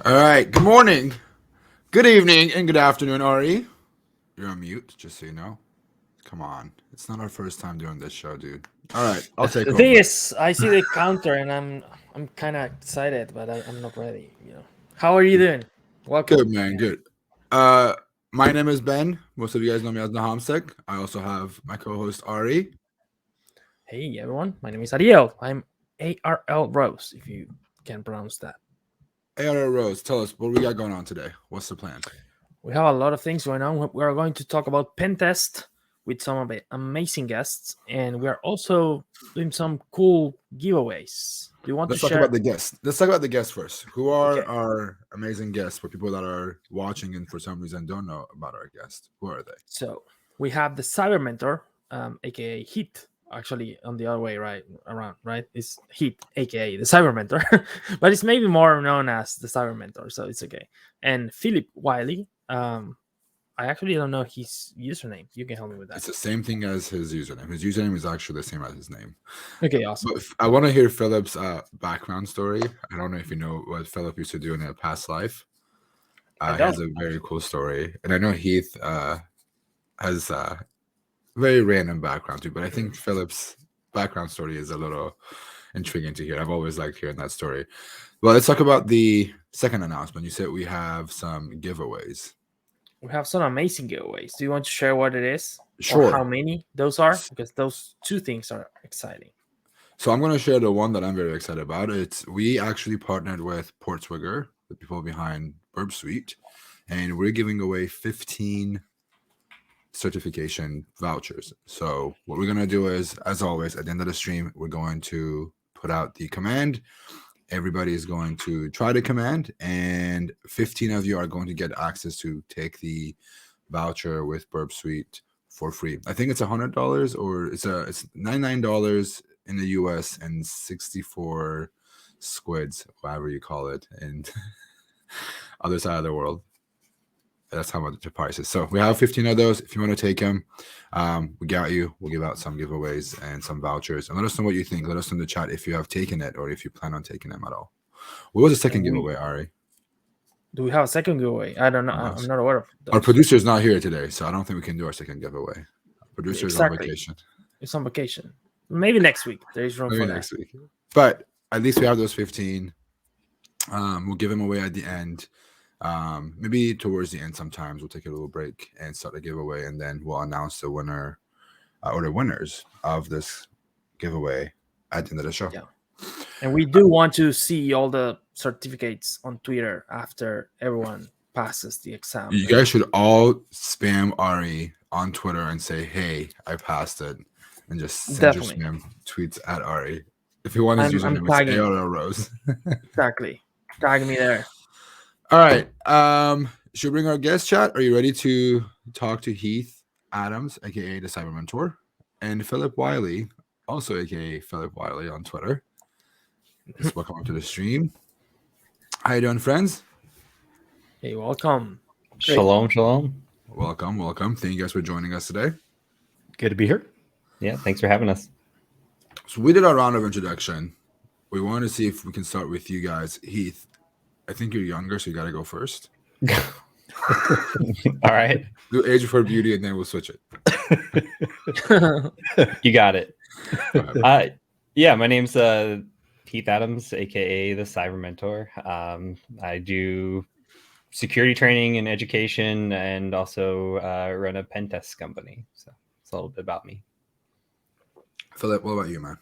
All right. Good morning, good evening, and good afternoon, Ari. You're on mute, just so you know. Come on. It's not our first time doing this show, dude. All right. I'll take The over. thing is, I see the counter and I'm kind of excited, but I'm not ready. How are you doing? Welcome. Good, man. Good. My name is Ben. Most of you guys know me as Nahamsek. I also have my co-host, Ari. Hey everyone, my name is Ariel. I'm ARL Rose, if you can pronounce that. ARL Rose, tell us what we got going on today. What's the plan? We have a lot of things going on. We are going to talk about pen test with some of the amazing guests, and we are also doing some cool giveaways. Do you want Let's to talk share? about the guests. Let's talk about the guests first. Who are Okay. our amazing guests for people that are watching and for some reason don't know about our guests? Who are they? So we have the Cyber Mentor, aka Heath. Actually, on the other way around, right? It's Heath, aka the Cyber Mentor, but it's maybe more known as the Cyber Mentor, so it's okay. And Phillip Wylie. I actually don't know his username. You can help me with that. It's the same thing as his username. His username is actually the same as his name. Okay, awesome. But I want to hear Philip's background story. I don't know if you know what Philip used to do in a past life. He has a very cool story. And I know Heath has a very random background too, but I think Philip's background story is a little intriguing to hear. I've always liked hearing that story. Well, let's talk about the second announcement. You said we have some giveaways. We have some amazing giveaways. Do you want to share what it is? Sure. Or how many those are? Because those two things are exciting. So I'm going to share the one that I'm very excited about. We actually partnered with Portswigger, the people behind Burp Suite, and we're giving away 15 certification vouchers. So what we're going to do is, as always, at the end of the stream, we're going to put out the command. Everybody is going to try the command, and 15 of you are going to get access to take the voucher with Burp Suite for free. I think it's $100 or it's $99 in the US and 64 squids, whatever you call it, in other side of the world. That's how much the price is. So we have 15 of those. If you want to take them, we got you. We'll give out some giveaways and some vouchers. And let us know what you think. Let us know in the chat if you have taken it or if you plan on taking them at all. What was the second giveaway, Ari? Do we have a second giveaway? I don't know. I'm not aware of those. Our producer is not here today, so I don't think we can do our second giveaway. Our producer is on vacation. It's on vacation. Maybe next week. There is room for next week. But at least we have those 15. We'll give them away at the end. Maybe towards the end sometimes we'll take a little break and start the giveaway, and then we'll announce the winner or the winners of this giveaway at the end of the show. Yeah. And we do want to see all the certificates on Twitter after everyone passes the exam. You guys should all spam Ari on Twitter and say, "Hey, I passed it," and just send your spam tweets at Ari. If you want his username, it's ARL Rose. Exactly. Tag me there. All right. Should we bring our guest chat? Are you ready to talk to Heath Adams, aka the Cyber Mentor, and Phillip Wylie, also aka Phillip Wylie on Twitter? Just welcome to the stream. How you doing, friends? Hey, welcome. Shalom, shalom. Welcome. Thank you guys for joining us today. Good to be here. Yeah, thanks for having us. So we did our round of introduction. We wanted to see if we can start with you guys. Heath, I think you're younger, so you got to go first. All right. Do age before beauty, and then we'll switch it. You got it. Yeah, my name's Heath Adams, aka the Cyber Mentor. I do security training and education, and also run a pen test company. So it's a little bit about me. Phillip, what about you, man?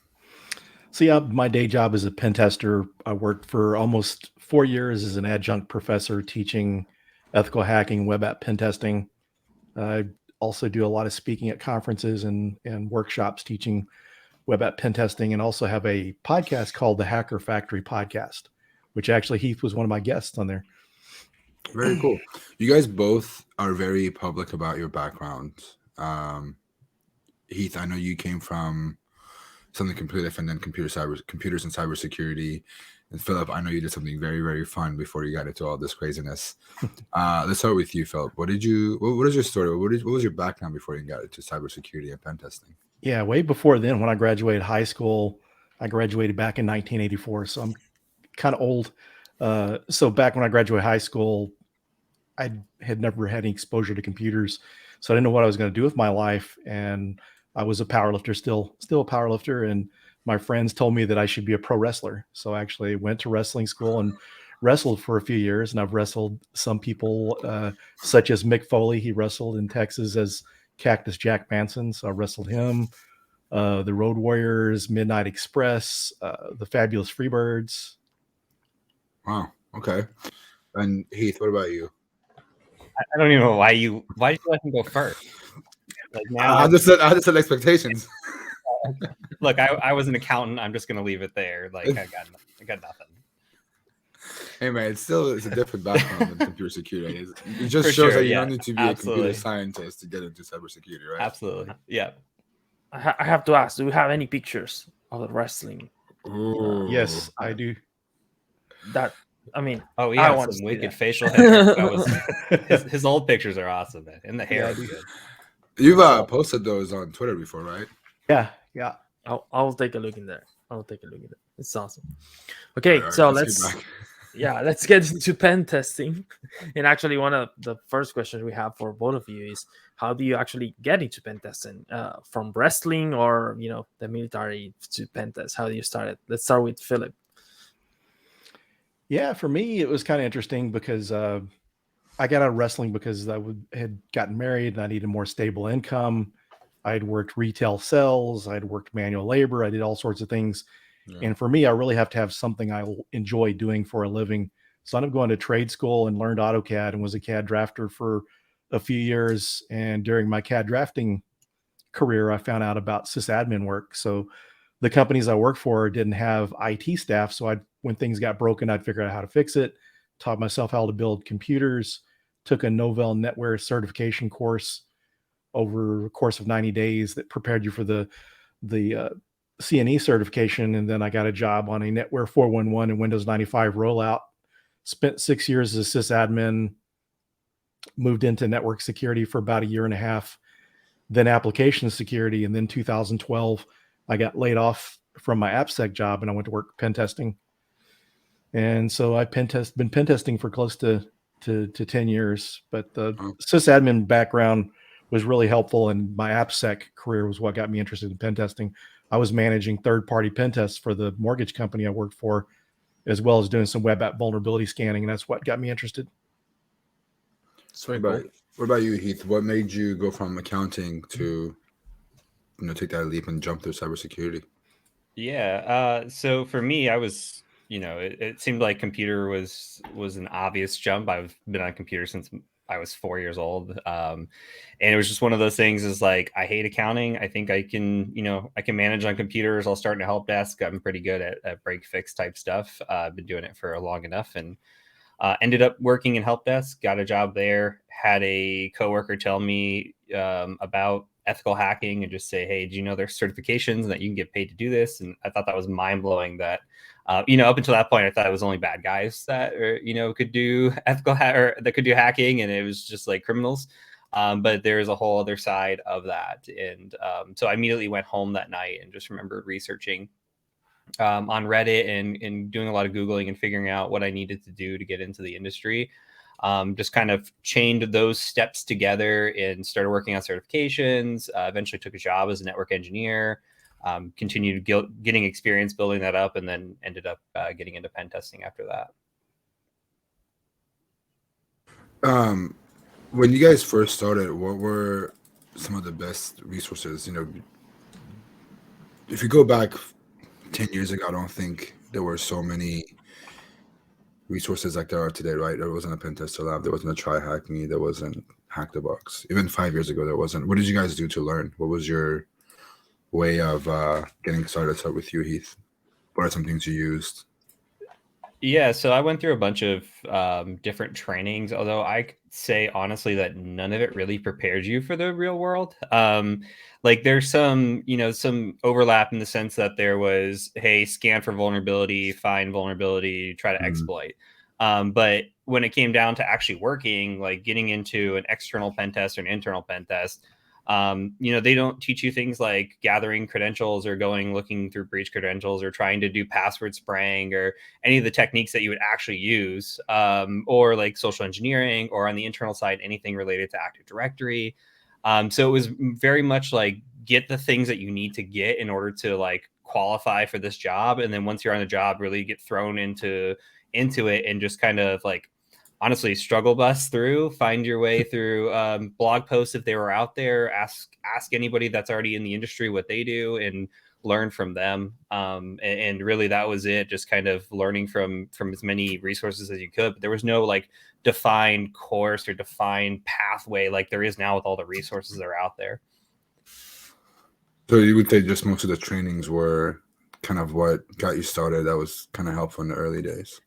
So yeah, my day job is a pen tester. I worked for almost 4 years as an adjunct professor teaching ethical hacking, web app pen testing. I also do a lot of speaking at conferences and workshops teaching web app pen testing, and also have a podcast called the Hacker Factory Podcast, which actually Heath was one of my guests on there. Very cool. You guys both are very public about your background. Heath, I know you came from something completely different than computers and cybersecurity. And Phillip, I know you did something very, very fun before you got into all this craziness. Let's start with you, Phillip. What is your story? What was your background before you got into cybersecurity and pen testing? Yeah, way before then, when I graduated high school, I graduated back in 1984, so I'm kind of old. So back when I graduated high school, I had never had any exposure to computers, so I didn't know what I was going to do with my life. And I was a powerlifter, still a powerlifter. And my friends told me that I should be a pro wrestler. So I actually went to wrestling school and wrestled for a few years. And I've wrestled some people, such as Mick Foley. He wrestled in Texas as Cactus Jack Manson. So I wrestled him. The Road Warriors, Midnight Express, the Fabulous Freebirds. Wow. Okay. And Heath, what about you? I don't even know why did you let him go first? Like now, I just set expectations. look, I was an accountant. I'm just gonna leave it there. Like I got nothing. Hey man, it's a different background than computer security. It just For shows sure, that you yeah, don't need to be absolutely. a computer scientist to get into cybersecurity, right? Absolutely, yeah. I have to ask, do we have any pictures of the wrestling? Ooh. Yes, I do. I mean, Oh, he I had want to some see wicked that. facial hair. That was his old pictures are awesome, man. And the hair Yeah, is dude. good. You've posted those on Twitter before, right? Yeah. I'll take a look in there. It's awesome. Okay, All right, so let's get back. let's get into pen testing. And actually, one of the first questions we have for both of you is, how do you actually get into pen testing? From wrestling or the military to pen test? How do you start it? Let's start with Philip. Yeah, for me, it was kind of interesting because I got out of wrestling because I had gotten married and I needed more stable income. I had worked retail sales. I'd worked manual labor. I did all sorts of things. Yeah. And for me, I really have to have something I enjoy doing for a living. So I ended up going to trade school and learned AutoCAD and was a CAD drafter for a few years. And during my CAD drafting career, I found out about sysadmin work. So the companies I worked for didn't have IT staff. So when things got broken, I'd figure out how to fix it, taught myself how to build computers, took a Novell NetWare certification course over a course of 90 days that prepared you for the CNE certification. And then I got a job on a NetWare 411 and Windows 95 rollout, spent 6 years as a sysadmin, moved into network security for about a year and a half, then application security. And then 2012, I got laid off from my AppSec job and I went to work pen testing. And so I've been pen testing for close to 10 years, but the sysadmin background was really helpful. And my AppSec career was what got me interested in pen testing. I was managing third-party pen tests for the mortgage company I worked for, as well as doing some web app vulnerability scanning. And that's what got me interested. Sweet. What about you, Heath? What made you go from accounting to, take that leap and jump through cybersecurity? Yeah. So for me, I was, it seemed like computer was an obvious jump. I've been on computer since I was 4 years old. And it was just one of those things is like, I hate accounting. I think I can manage on computers. I'll start in a help desk. I'm pretty good at break fix type stuff. I've been doing it for long enough and ended up working in help desk, got a job there, had a coworker tell me about ethical hacking and just say, hey, do you know there's certifications and that you can get paid to do this? And I thought that was mind blowing that, up until that point, I thought it was only bad guys that, could do or that could do hacking. And it was just like criminals. But there's a whole other side of that. And so I immediately went home that night and just remembered researching on Reddit and doing a lot of Googling and figuring out what I needed to do to get into the industry. Just kind of chained those steps together and started working on certifications, eventually took a job as a network engineer, continued getting experience building that up, and then ended up getting into pen testing after that. When you guys first started, what were some of the best resources? If you go back 10 years ago, I don't think there were so many resources like there are today, right? There wasn't a pen tester lab, there wasn't a Try Hack Me, there wasn't Hack the Box. Even 5 years ago, there wasn't. What did you guys do to learn? What was your way of getting started? Start with you, Heath. What are some things you used? Yeah, so I went through a bunch of different trainings, although I say honestly that none of it really prepares you for the real world. Like there's some overlap in the sense that there was, hey, scan for vulnerability, find vulnerability, try to exploit. But when it came down to actually working, like getting into an external pen test or an internal pen test, They don't teach you things like gathering credentials or looking through breach credentials or trying to do password spraying or any of the techniques that you would actually use, or like social engineering, or on the internal side, anything related to Active Directory. So it was very much like get the things that you need to get in order to like qualify for this job. And then once you're on the job, really get thrown into it and just kind of like, honestly, struggle bus through, find your way through blog posts if they were out there, ask anybody that's already in the industry what they do and learn from them. And really that was it, just kind of learning from as many resources as you could. But there was no like defined course or defined pathway like there is now with all the resources that are out there. So you would say just most of the trainings were kind of what got you started, that was kind of helpful in the early days?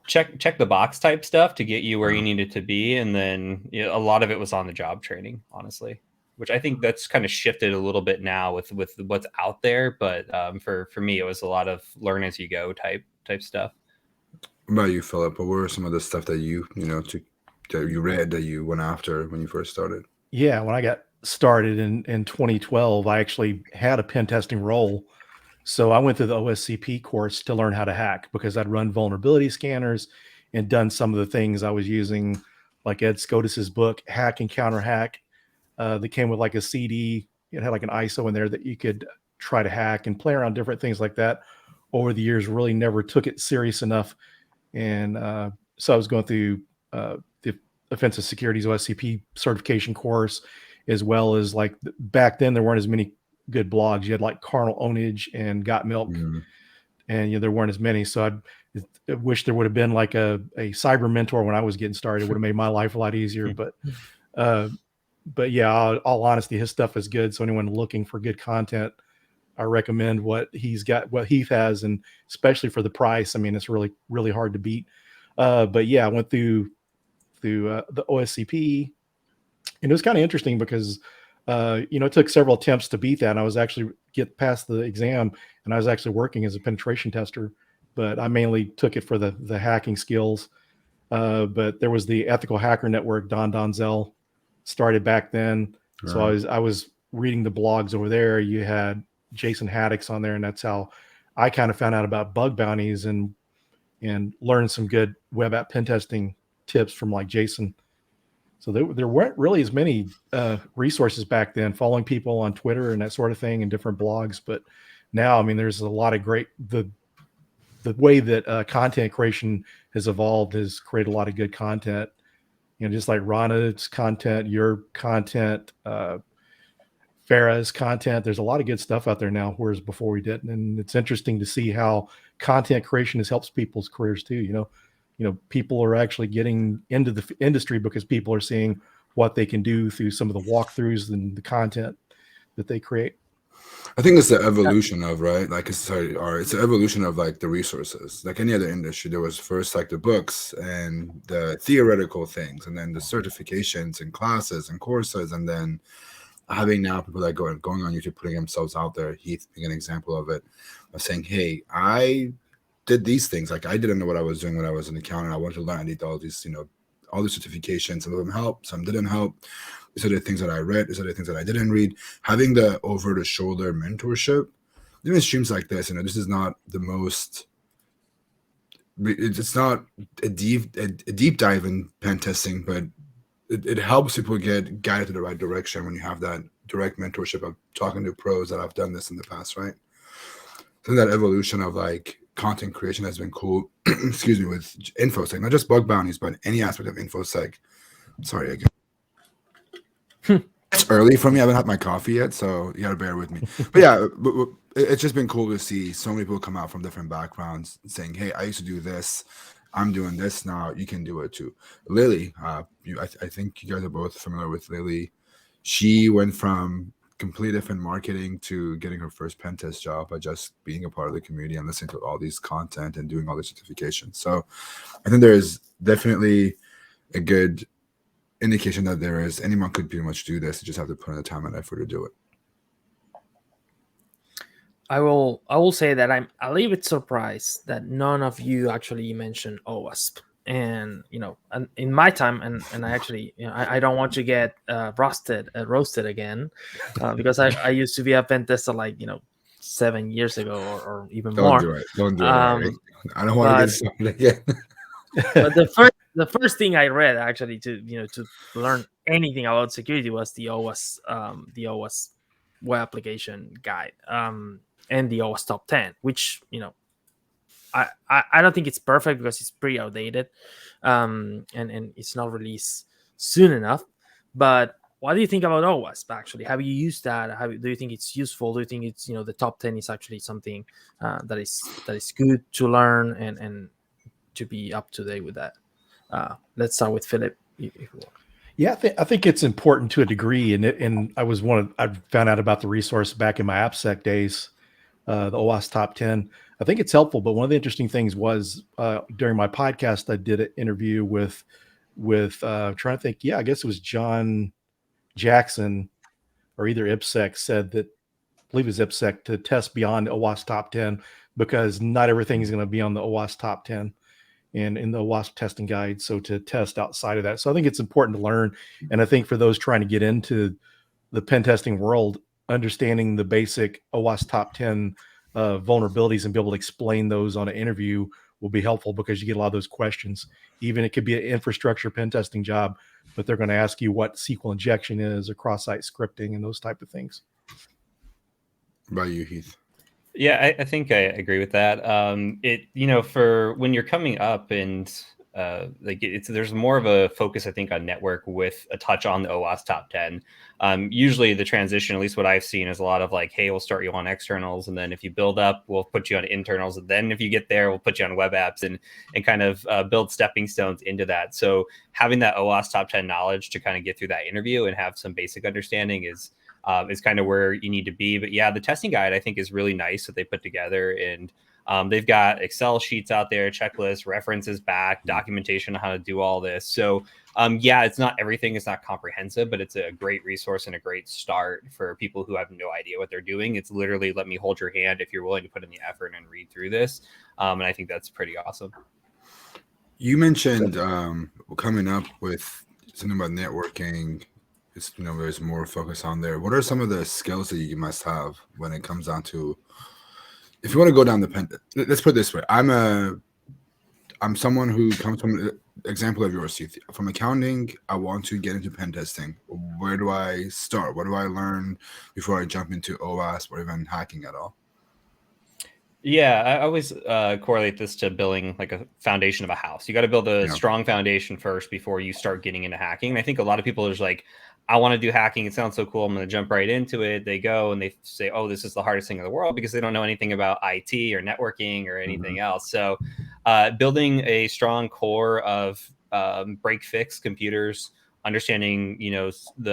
Check the box type stuff to get you where you needed to be, and then a lot of it was on the job training, honestly, which I think that's kind of shifted a little bit now with what's out there. But for me, it was a lot of learn as you go type stuff. What about you, Philip? What were some of the stuff that you read that you went after when you first started? Yeah, when I got started in 2012, I actually had a pen testing role. So I went through the OSCP course to learn how to hack, because I'd run vulnerability scanners and done some of the things I was using, like Ed Scotus's book, Hack and Counter Hack, that came with like a CD. It had like an ISO in there that you could try to hack and play around different things like that. Over the years, really never took it serious enough. And so I was going through the Offensive Securities OSCP certification course, as well as like back then there weren't as many good blogs. You had like Carnal Ownage and Got Milk, and there weren't as many. So I wish there would have been like a cyber mentor when I was getting started. It would have made my life a lot easier. But yeah, all honesty, his stuff is good. So anyone looking for good content, I recommend what he's got, what Heath has, and especially for the price. I mean, it's really, really hard to beat. But yeah, I went through the OSCP, and it was kind of interesting because it took several attempts to beat that. And I was actually get past the exam, and I was actually working as a penetration tester, but I mainly took it for the hacking skills. But there was the Ethical Hacker Network, Don Donzel started back then. Right. So I was reading the blogs over there. You had Jason Haddix on there, and that's how I kind of found out about bug bounties and learned some good web app pen testing tips from like Jason. So there weren't really as many resources back then, following people on Twitter and that sort of thing and different blogs. But now, I mean, there's a lot of great, the way that content creation has evolved has created a lot of good content. Just like Rana's content, your content, Farah's content. There's a lot of good stuff out there now, whereas before we didn't. And it's interesting to see how content creation has helped people's careers too. People are actually getting into the industry because people are seeing what they can do through some of the walkthroughs and the content that they create. I think it's the evolution of, right? Like, it's the evolution of like the resources. Like any other industry, there was first like the books and the theoretical things, and then the certifications and classes and courses, and then having now people that going on YouTube, putting themselves out there. Heath being an example of it, of saying, "Hey, I did these things. Like, I didn't know what I was doing when I was an accountant. I wanted to learn. I need all these, all the certifications. Some of them helped, some didn't help. These are the things that I read. These are the things that I didn't read." Having the over-the-shoulder mentorship, even streams like this, this is not the most. It's not a deep dive in pen testing, but it helps people get guided to the right direction when you have that direct mentorship of talking to pros that have done this in the past, right? So that evolution of like content creation has been cool. Excuse me, with InfoSec, not just bug bounties, but any aspect of InfoSec. Sorry again. It's early for me. I haven't had my coffee yet, so you gotta bear with me. But yeah, it's just been cool to see so many people come out from different backgrounds saying, "Hey, I used to do this. I'm doing this now. You can do it too." Lily, I think you guys are both familiar with Lily. She went from completely different marketing to getting her first pen test job by just being a part of the community and listening to all these content and doing all the certifications. So I think there is definitely a good indication that anyone could pretty much do this. You just have to put in the time and effort to do it. I will say that I'm a little bit surprised that none of you actually mentioned OWASP. and and in my time, and I actually, I don't want to get roasted again, because I used to be a pen tester, like 7 years ago, or even Don't more. do it. Don't do it, Larry. I don't want to but- get started again. But the first thing I read, actually, to learn anything about security, was the OWASP web application guide, and the OWASP top 10, which I don't think it's perfect, because it's pretty outdated, and it's not released soon enough. But what do you think about OWASP? Actually, have you used that? Do you think it's useful? Do you think it's the top 10 is actually something that is good to learn, and to be up to date with that? Let's start with Philip, if you want. Yeah, I think it's important to a degree, and I found out about the resource back in my AppSec days, the OWASP top 10. I think it's helpful, but one of the interesting things was during my podcast, I did an interview with trying to think, I guess it was John Jackson, or either IPSEC said that, I believe it was IPSEC, to test beyond OWASP top 10, because not everything is going to be on the OWASP top 10 and in the OWASP testing guide. So to test outside of that. So I think it's important to learn. And I think for those trying to get into the pen testing world, understanding the basic OWASP top 10 vulnerabilities and be able to explain those on an interview will be helpful, because you get a lot of those questions. Even it could be an infrastructure pen testing job, but they're going to ask you what SQL injection is, or cross-site scripting, and those type of things. What about you, Heath? Yeah, I think I agree with that. For when you're coming up, and there's more of a focus, I think, on network with a touch on the OWASP top 10. Usually the transition, at least what I've seen, is a lot of like, hey, we'll start you on externals, and then if you build up, we'll put you on internals, and then if you get there, we'll put you on web apps, and kind of build stepping stones into that. So having that OWASP top 10 knowledge to kind of get through that interview and have some basic understanding is kind of where you need to be. But yeah, the testing guide, I think, is really nice that they put together, and they've got Excel sheets out there, checklists, references back, documentation on how to do all this. So it's not everything, it's not comprehensive, but it's a great resource and a great start for people who have no idea what they're doing. It's literally, let me hold your hand if you're willing to put in the effort and read through this. And I think that's pretty awesome. You mentioned coming up with something about networking. There's more focus on there. What are some of the skills that you must have when it comes down to, if you want to go down the pen? Let's put it this way: I'm someone who comes from, example of yours, Heath, from accounting. I want to get into pen testing. Where do I start? What do I learn before I jump into OWASP or even hacking at all? Yeah, I always correlate this to building like a foundation of a house. You got to build a strong foundation first before you start getting into hacking. And I think a lot of people are just like, I want to do hacking. It sounds so cool. I'm going to jump right into it. They go and they say, oh, this is the hardest thing in the world, because they don't know anything about IT or networking or anything else. So building a strong core of break fix computers, understanding,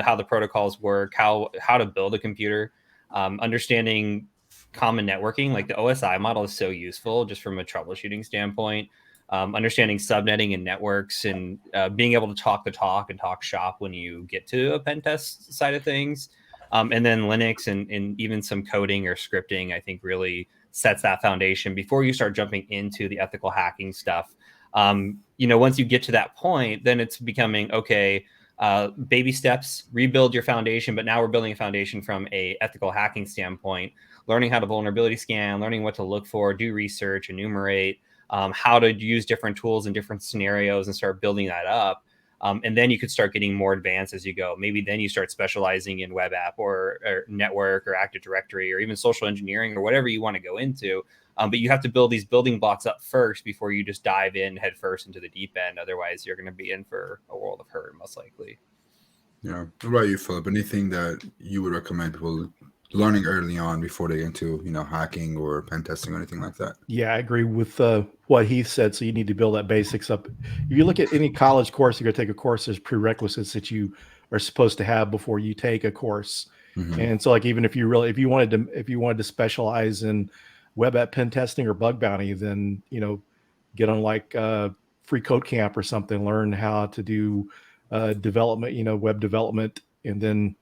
how the protocols work, how to build a computer, understanding common networking. Like the OSI model is so useful just from a troubleshooting standpoint. Understanding subnetting and networks, and being able to talk the talk and talk shop when you get to a pen test side of things. And then Linux and even some coding or scripting, I think, really sets that foundation before you start jumping into the ethical hacking stuff. Once you get to that point, then it's becoming, okay, baby steps, rebuild your foundation. But now we're building a foundation from a ethical hacking standpoint, learning how to vulnerability scan, learning what to look for, do research, enumerate, how to use different tools in different scenarios, and start building that up. And then you could start getting more advanced as you go. Maybe then you start specializing in web app or network or Active Directory or even social engineering or whatever you want to go into. But you have to build these building blocks up first before you just dive in head first into the deep end. Otherwise, you're going to be in for a world of hurt, most likely. Yeah. What about you, Philip? Anything that you would recommend people learning early on before they get into, hacking or pen testing or anything like that? Yeah, I agree with what Heath said. So you need to build that basics up. If you look at any college course, you're going to take a course, there's prerequisites that you are supposed to have before you take a course. Mm-hmm. And so, like, even if you wanted to specialize in web app pen testing or bug bounty, then get on like free code camp or something, learn how to do development, web development, and then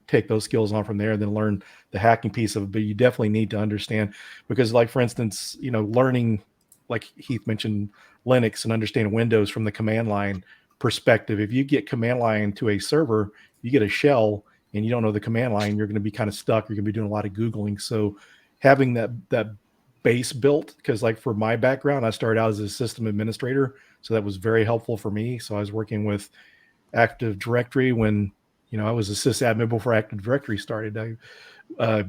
take those skills on from there, and then learn the hacking piece of it. But you definitely need to understand, because, like, for instance, learning, like Heath mentioned, Linux and understand Windows from the command line perspective. If you get command line to a server, you get a shell and you don't know the command line, you're going to be kind of stuck. You're going to be doing a lot of Googling. So having that base built, because like for my background, I started out as a system administrator. So that was very helpful for me. So I was working with Active Directory when, I was a sysadmin before Active Directory started.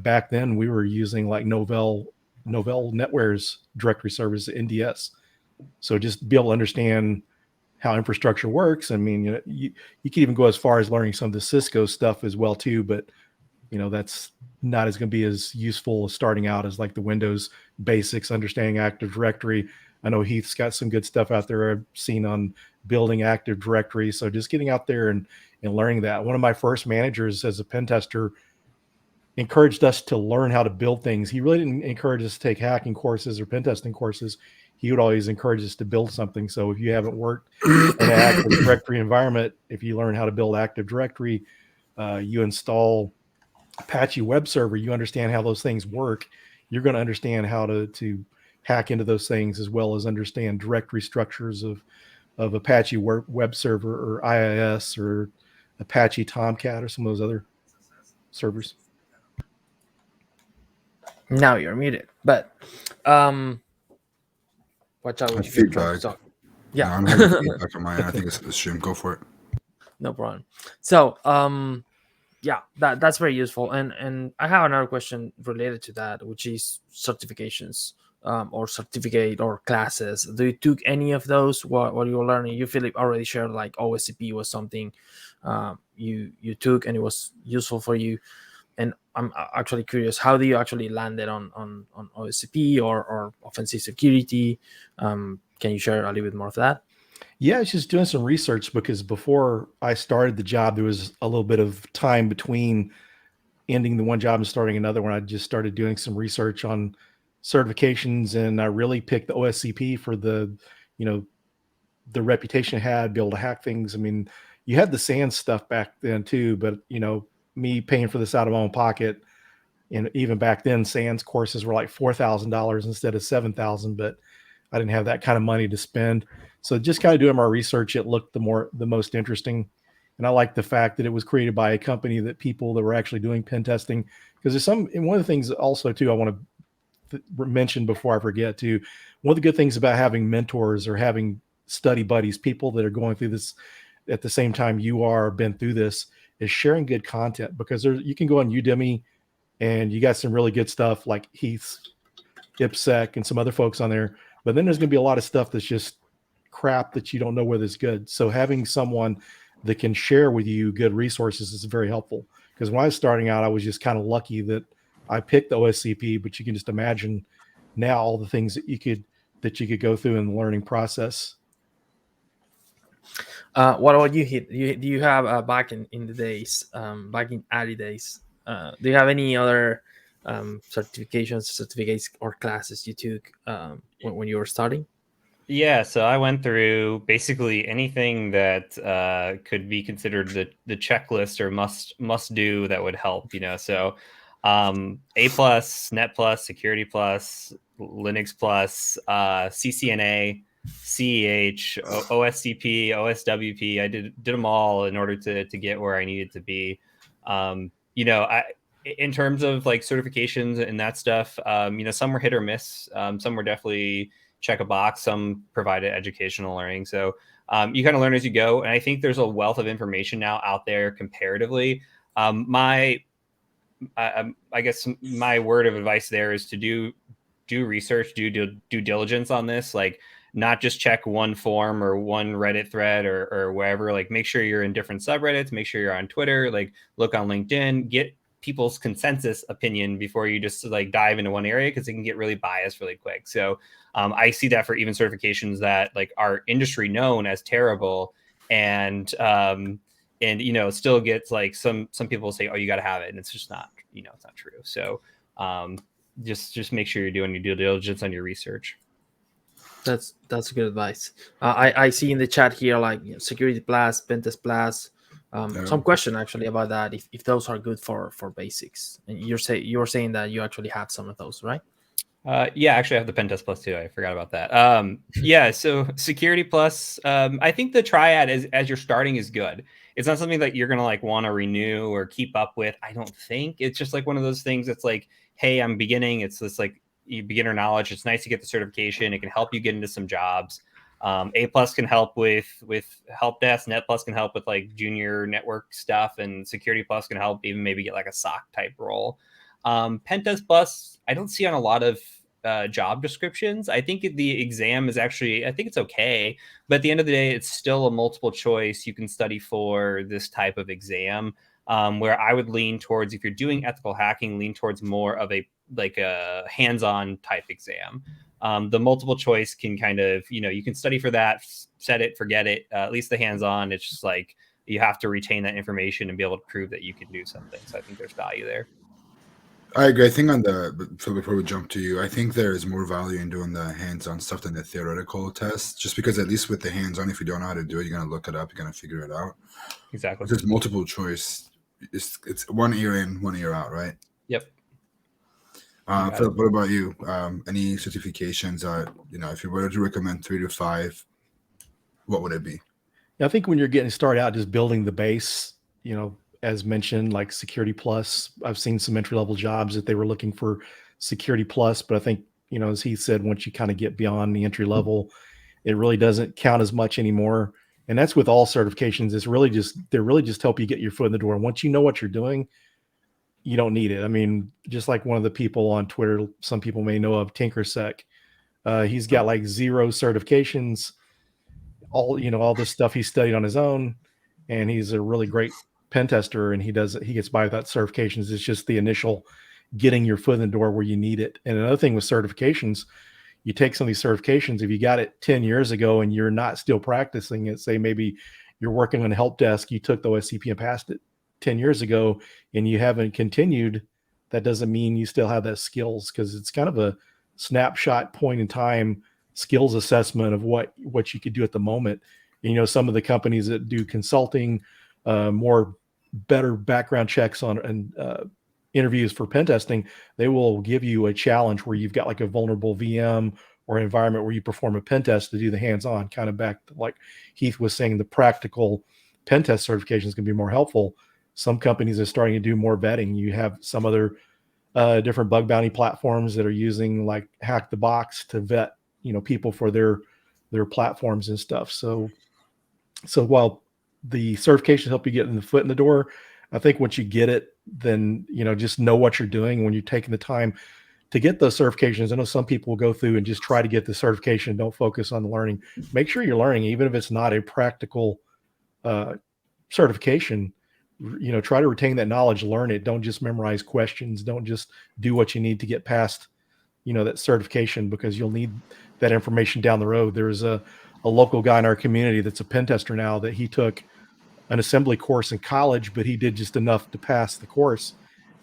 Back then we were using like Novell NetWare's directory service, NDS. So just be able to understand how infrastructure works. I mean, you can even go as far as learning some of the Cisco stuff as well too, but that's not as going to be as useful as starting out as like the Windows basics, understanding Active Directory. I know Heath's got some good stuff out there I've seen on building Active Directory. So just getting out there and learning that. One of my first managers as a pen tester encouraged us to learn how to build things. He really didn't encourage us to take hacking courses or pen testing courses. He would always encourage us to build something. So if you haven't worked in an Active Directory environment, if you learn how to build Active Directory, you install Apache web server, you understand how those things work. You're going to understand how to hack into those things, as well as understand directory structures of Apache web server or IIS or Apache Tomcat or some of those other servers. Now you're muted, but watch out with your feedback. so, yeah. No, I'm having feedback on my end. I think it's the stream. Go for it. No problem. So yeah, that's very useful. And I have another question related to that, which is certifications, or certificate or classes. Do you took any of those? What you were learning? You, Philip, already shared like OSCP was something you took and it was useful for you. And I'm actually curious, how do you actually landed on OSCP or offensive security? Can you share a little bit more of that? Yeah, I was just doing some research because before I started the job, there was a little bit of time between ending the one job and starting another one. I just started doing some research on certifications, and I really picked the OSCP for the reputation it had, be able to hack things. I mean, you had the SANS stuff back then too, but me paying for this out of my own pocket, and even back then, SANS courses were like $4,000 instead of $7,000, but I didn't have that kind of money to spend. So just kind of doing my research, it looked the most interesting. And I like the fact that it was created by a company that people that were actually doing pen testing, because and one of the things also too, I want to mention before I forget too, one of the good things about having mentors or having study buddies, people that are going through this at the same time you are, been through this, is sharing good content, because you can go on Udemy and you got some really good stuff like Heath, IPSec, and some other folks on there. But then there's going to be a lot of stuff that's just crap that you don't know whether it's good. So having someone that can share with you good resources is very helpful. Because when I was starting out, I was just kind of lucky that I picked the OSCP, but you can just imagine now all the things that you could go through in the learning process. What about you, Heath? Do you have back in the days, back in early days, do you have any other certificates or classes you took when you were starting? Yeah, so I went through basically anything that could be considered the checklist or must do that would help, So A+, Net+, Security+, Linux+, CCNA, CEH, OSCP, OSWP. I did them all in order to get where I needed to be. In terms of like certifications and that stuff, some were hit or miss. Some were definitely check a box. Some provided educational learning. So you kind of learn as you go. And I think there's a wealth of information now out there comparatively. I guess my word of advice there is to do research, do due diligence on this. Like, not just check one forum or one Reddit thread or wherever. Like, make sure you're in different subreddits, make sure you're on Twitter, like look on LinkedIn, get people's consensus opinion before you just like dive into one area, because it can get really biased really quick. So I see that for even certifications that like are industry known as terrible, and still gets like some people say, oh, you got to have it, and it's just not, it's not true. So just make sure you're doing your due diligence on your research. That's good advice. I see in the chat here like Security Plus, Pentest Plus. Some question actually about that, if those are good for basics. And you were saying that you actually have some of those, right? Yeah, actually, I have the Pen Test Plus too. I forgot about that. Yeah, so Security Plus. I think the triad as you're starting is good. It's not something that you're gonna like want to renew or keep up with. I don't think it's just like one of those things that's like, hey, I'm beginning. It's this like beginner knowledge. It's nice to get the certification. It can help you get into some jobs. A Plus can help with help desk. Net Plus can help with like junior network stuff, and Security Plus can help even maybe get like a SOC type role. Pentest Plus, I don't see on a lot of job descriptions. I think the exam is actually, I think it's okay, but at the end of the day, it's still a multiple choice. You can study for this type of exam, where I would lean towards, if you're doing ethical hacking, lean towards more of a hands-on type exam. The multiple choice can kind of, you can study for that, set it, forget it. At least the hands-on, it's just like you have to retain that information and be able to prove that you can do something. So I think there's value there. I agree. I think so before we jump to you, I think there is more value in doing the hands-on stuff than the theoretical tests, just because at least with the hands-on, if you don't know how to do it, you're going to look it up, you're going to figure it out. Exactly. Because multiple choice, it's 1 ear in, 1 ear out, right? Yep. Phillip, what about you? Any certifications that, if you were to recommend 3 to 5, what would it be? I think when you're getting started out, just building the base, as mentioned, like Security Plus, I've seen some entry-level jobs that they were looking for Security Plus, but I think, as he said, once you kind of get beyond the entry level, it really doesn't count as much anymore. And that's with all certifications. They're really just help you get your foot in the door. Once you know what you're doing, you don't need it. I mean, just like one of the people on Twitter, some people may know of, TinkerSec, he's got like 0 certifications, all this stuff he studied on his own, and he's a really great pen tester, and he gets by without certifications. It's just the initial getting your foot in the door where you need it. And another thing with certifications, you take some of these certifications, if you got it 10 years ago and you're not still practicing it, say maybe you're working on a help desk, you took the OSCP and passed it 10 years ago and you haven't continued, that doesn't mean you still have that skills, because it's kind of a snapshot point in time skills assessment of what you could do at the moment. Some of the companies that do consulting, more better background checks on and interviews for pen testing, they will give you a challenge where you've got like a vulnerable VM or an environment where you perform a pen test to do the hands-on, kind of back to like Heath was saying, the practical pen test certifications can be more helpful. Some companies are starting to do more vetting. You have some other different bug bounty platforms that are using like Hack the Box to vet, people for their platforms and stuff. So while the certifications help you get in the foot in the door, I think once you get it, then, just know what you're doing when you're taking the time to get those certifications. I know some people will go through and just try to get the certification, don't focus on the learning. Make sure you're learning, even if it's not a practical certification. Try to retain that knowledge, learn it. Don't just memorize questions. Don't just do what you need to get past, that certification, because you'll need that information down the road. There's a local guy in our community that's a pen tester now, that he took an assembly course in college, but he did just enough to pass the course.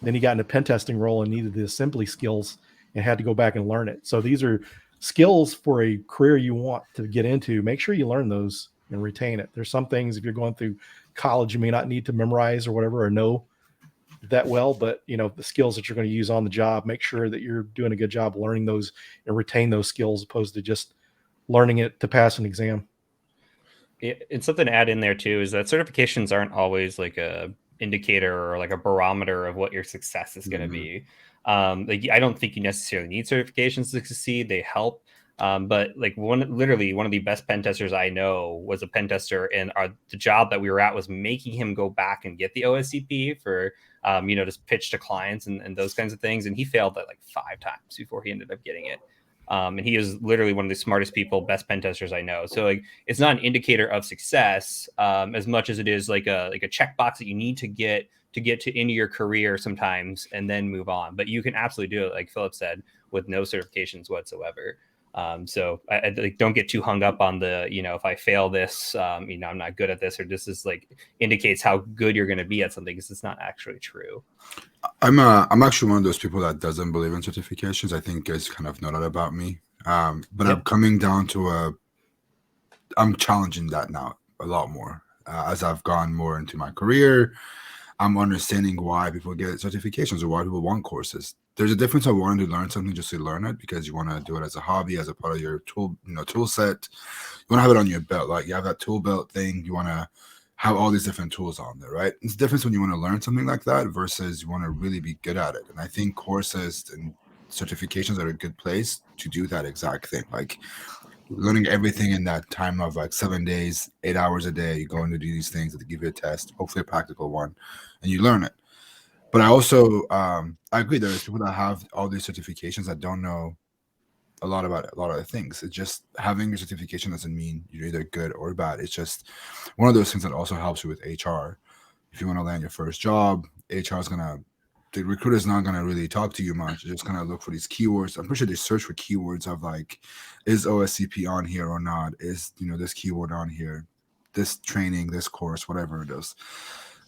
Then he got in a pen testing role and needed the assembly skills and had to go back and learn it. So these are skills for a career you want to get into. Make sure you learn those and retain it. There's some things, if you're going through college, you may not need to memorize or whatever, or know that well, but the skills that you're going to use on the job, make sure that you're doing a good job learning those and retain those skills, opposed to just learning it to pass an exam. And something to add in there too is that certifications aren't always like a indicator or like a barometer of what your success is going to be. I don't think you necessarily need certifications to succeed. They help. But like one of the best pen testers I know was a pen tester, and the job that we were at was making him go back and get the OSCP for, just pitch to clients and those kinds of things. And he failed that like 5 times before he ended up getting it. And he is literally one of the smartest people, best pen testers I know. So like, it's not an indicator of success as much as it is like a checkbox that you need to get to into your career sometimes and then move on. But you can absolutely do it, like Phillip said, with no certifications whatsoever. So I like, don't get too hung up on the, if I fail this, I'm not good at this, or this is like indicates how good you're going to be at something, because it's not actually true. I'm actually one of those people that doesn't believe in certifications. I think guys kind of know that about me. But yep. I'm coming down to I'm challenging that now a lot more as I've gone more into my career. I'm understanding why people get certifications or why people want courses. There's a difference of wanting to learn something just to learn it because you want to do it as a hobby, as a part of your tool set. You want to have it on your belt, like you have that tool belt thing. You want to have all these different tools on there, right? It's different when you want to learn something like that versus you want to really be good at it. And I think courses and certifications are a good place to do that exact thing. Like learning everything in that time of like 7 days, 8 hours a day, going to do these things to give you a test, hopefully a practical one, and you learn it. But I also I agree there's people that have all these certifications that don't know a lot about a lot of the things. It's just having your certification doesn't mean you're either good or bad. It's just one of those things that also helps you with HR. If you want to land your first job, HR is the recruiter's not gonna really talk to you much. They're just gonna look for these keywords. I'm pretty sure they search for keywords of like, is OSCP on here or not? Is this keyword on here? This training, this course, whatever it is.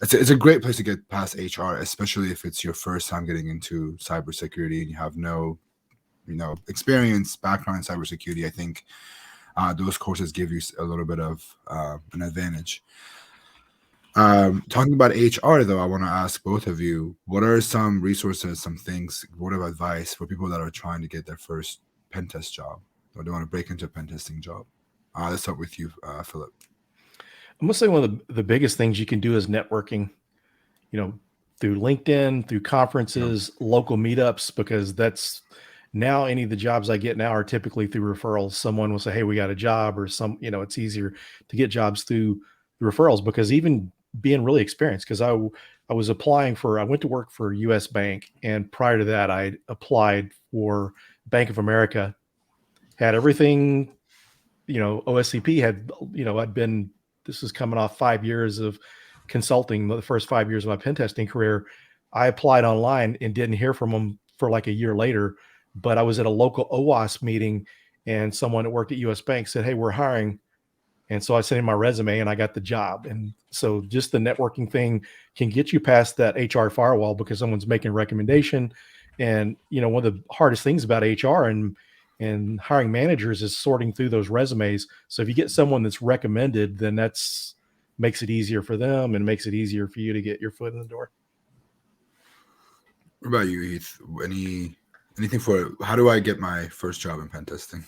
It's a great place to get past HR, especially if it's your first time getting into cybersecurity and you have no experience, background in cybersecurity. I think those courses give you a little bit of an advantage. Talking about HR, though, I want to ask both of you, what are some resources, some things, word of advice for people that are trying to get their first pen test job or they want to break into a pen testing job? Let's start with you, Philip. I'm gonna say one of the biggest things you can do is networking, through LinkedIn, through conferences, local meetups, because that's now any of the jobs I get now are typically through referrals. Someone will say, hey, we got a job, or it's easier to get jobs through the referrals, because even being really experienced, because I went to work for US Bank, and prior to that I applied for Bank of America, had everything, OSCP had, this is coming off 5 years of consulting, the first 5 years of my pen testing career. I applied online and didn't hear from them for like a year later, but I was at a local OWASP meeting and someone that worked at US Bank said, hey, we're hiring. And so I sent in my resume and I got the job. And so just the networking thing can get you past that HR firewall because someone's making a recommendation. And, one of the hardest things about HR and hiring managers is sorting through those resumes. So if you get someone that's recommended, then that's makes it easier for them and makes it easier for you to get your foot in the door. What about you, Heath? Anything for how do I get my first job in pen testing?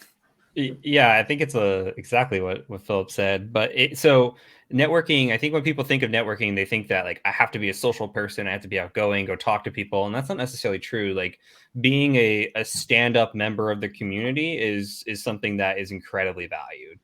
Yeah, I think it's exactly what Philip said. But so networking, I think when people think of networking, they think that like I have to be a social person, I have to be outgoing, go talk to people, and that's not necessarily true. Like being a stand-up member of the community is something that is incredibly valued.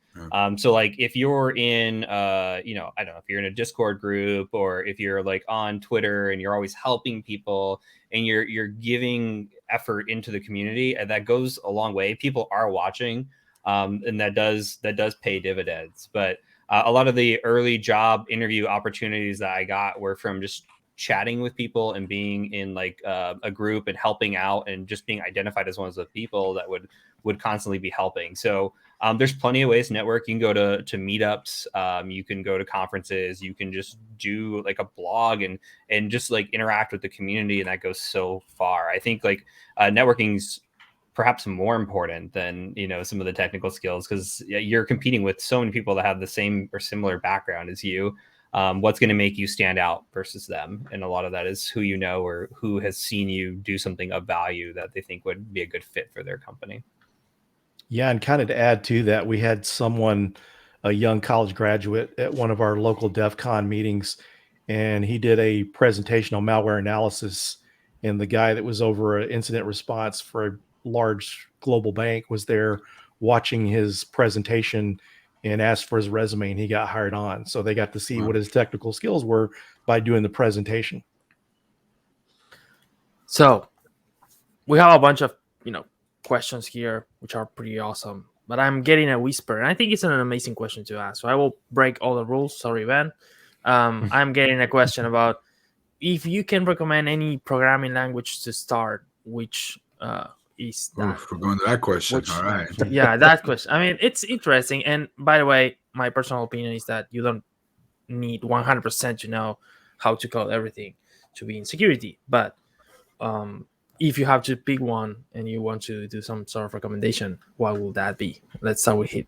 So like if you're in I don't know, if you're in a Discord group or if you're like on Twitter and you're always helping people and you're giving effort into the community, and that goes a long way. People are watching. And that does pay dividends. But a lot of the early job interview opportunities that I got were from just chatting with people and being in like a group and helping out and just being identified as one of the people that would constantly be helping. So there's plenty of ways to network. You can go to meetups. You can go to conferences. You can just do like a blog and just like interact with the community. And that goes so far. I think like networking's perhaps more important than some of the technical skills, because you're competing with so many people that have the same or similar background as you. What's going to make you stand out versus them, and a lot of that is who you know or who has seen you do something of value that they think would be a good fit for their company. Yeah, and kind of to add to that, we had a young college graduate at one of our local DEF CON meetings, and he did a presentation on malware analysis, and the guy that was over incident response for a large global bank was there watching his presentation and asked for his resume, and he got hired on. So they got to see what his technical skills were by doing the presentation. So we have a bunch of questions here which are pretty awesome, but I'm getting a whisper, and I think it's an amazing question to ask. So I will break all the rules. Sorry, Ben. I'm getting a question about if you can recommend any programming language to start, which is that? We're going to that question. All right. Yeah, that question. I mean, it's interesting. And by the way, my personal opinion is that you don't need 100% to know how to code everything to be in security. But if you have to pick one and you want to do some sort of recommendation, what will that be? Let's start with Heath.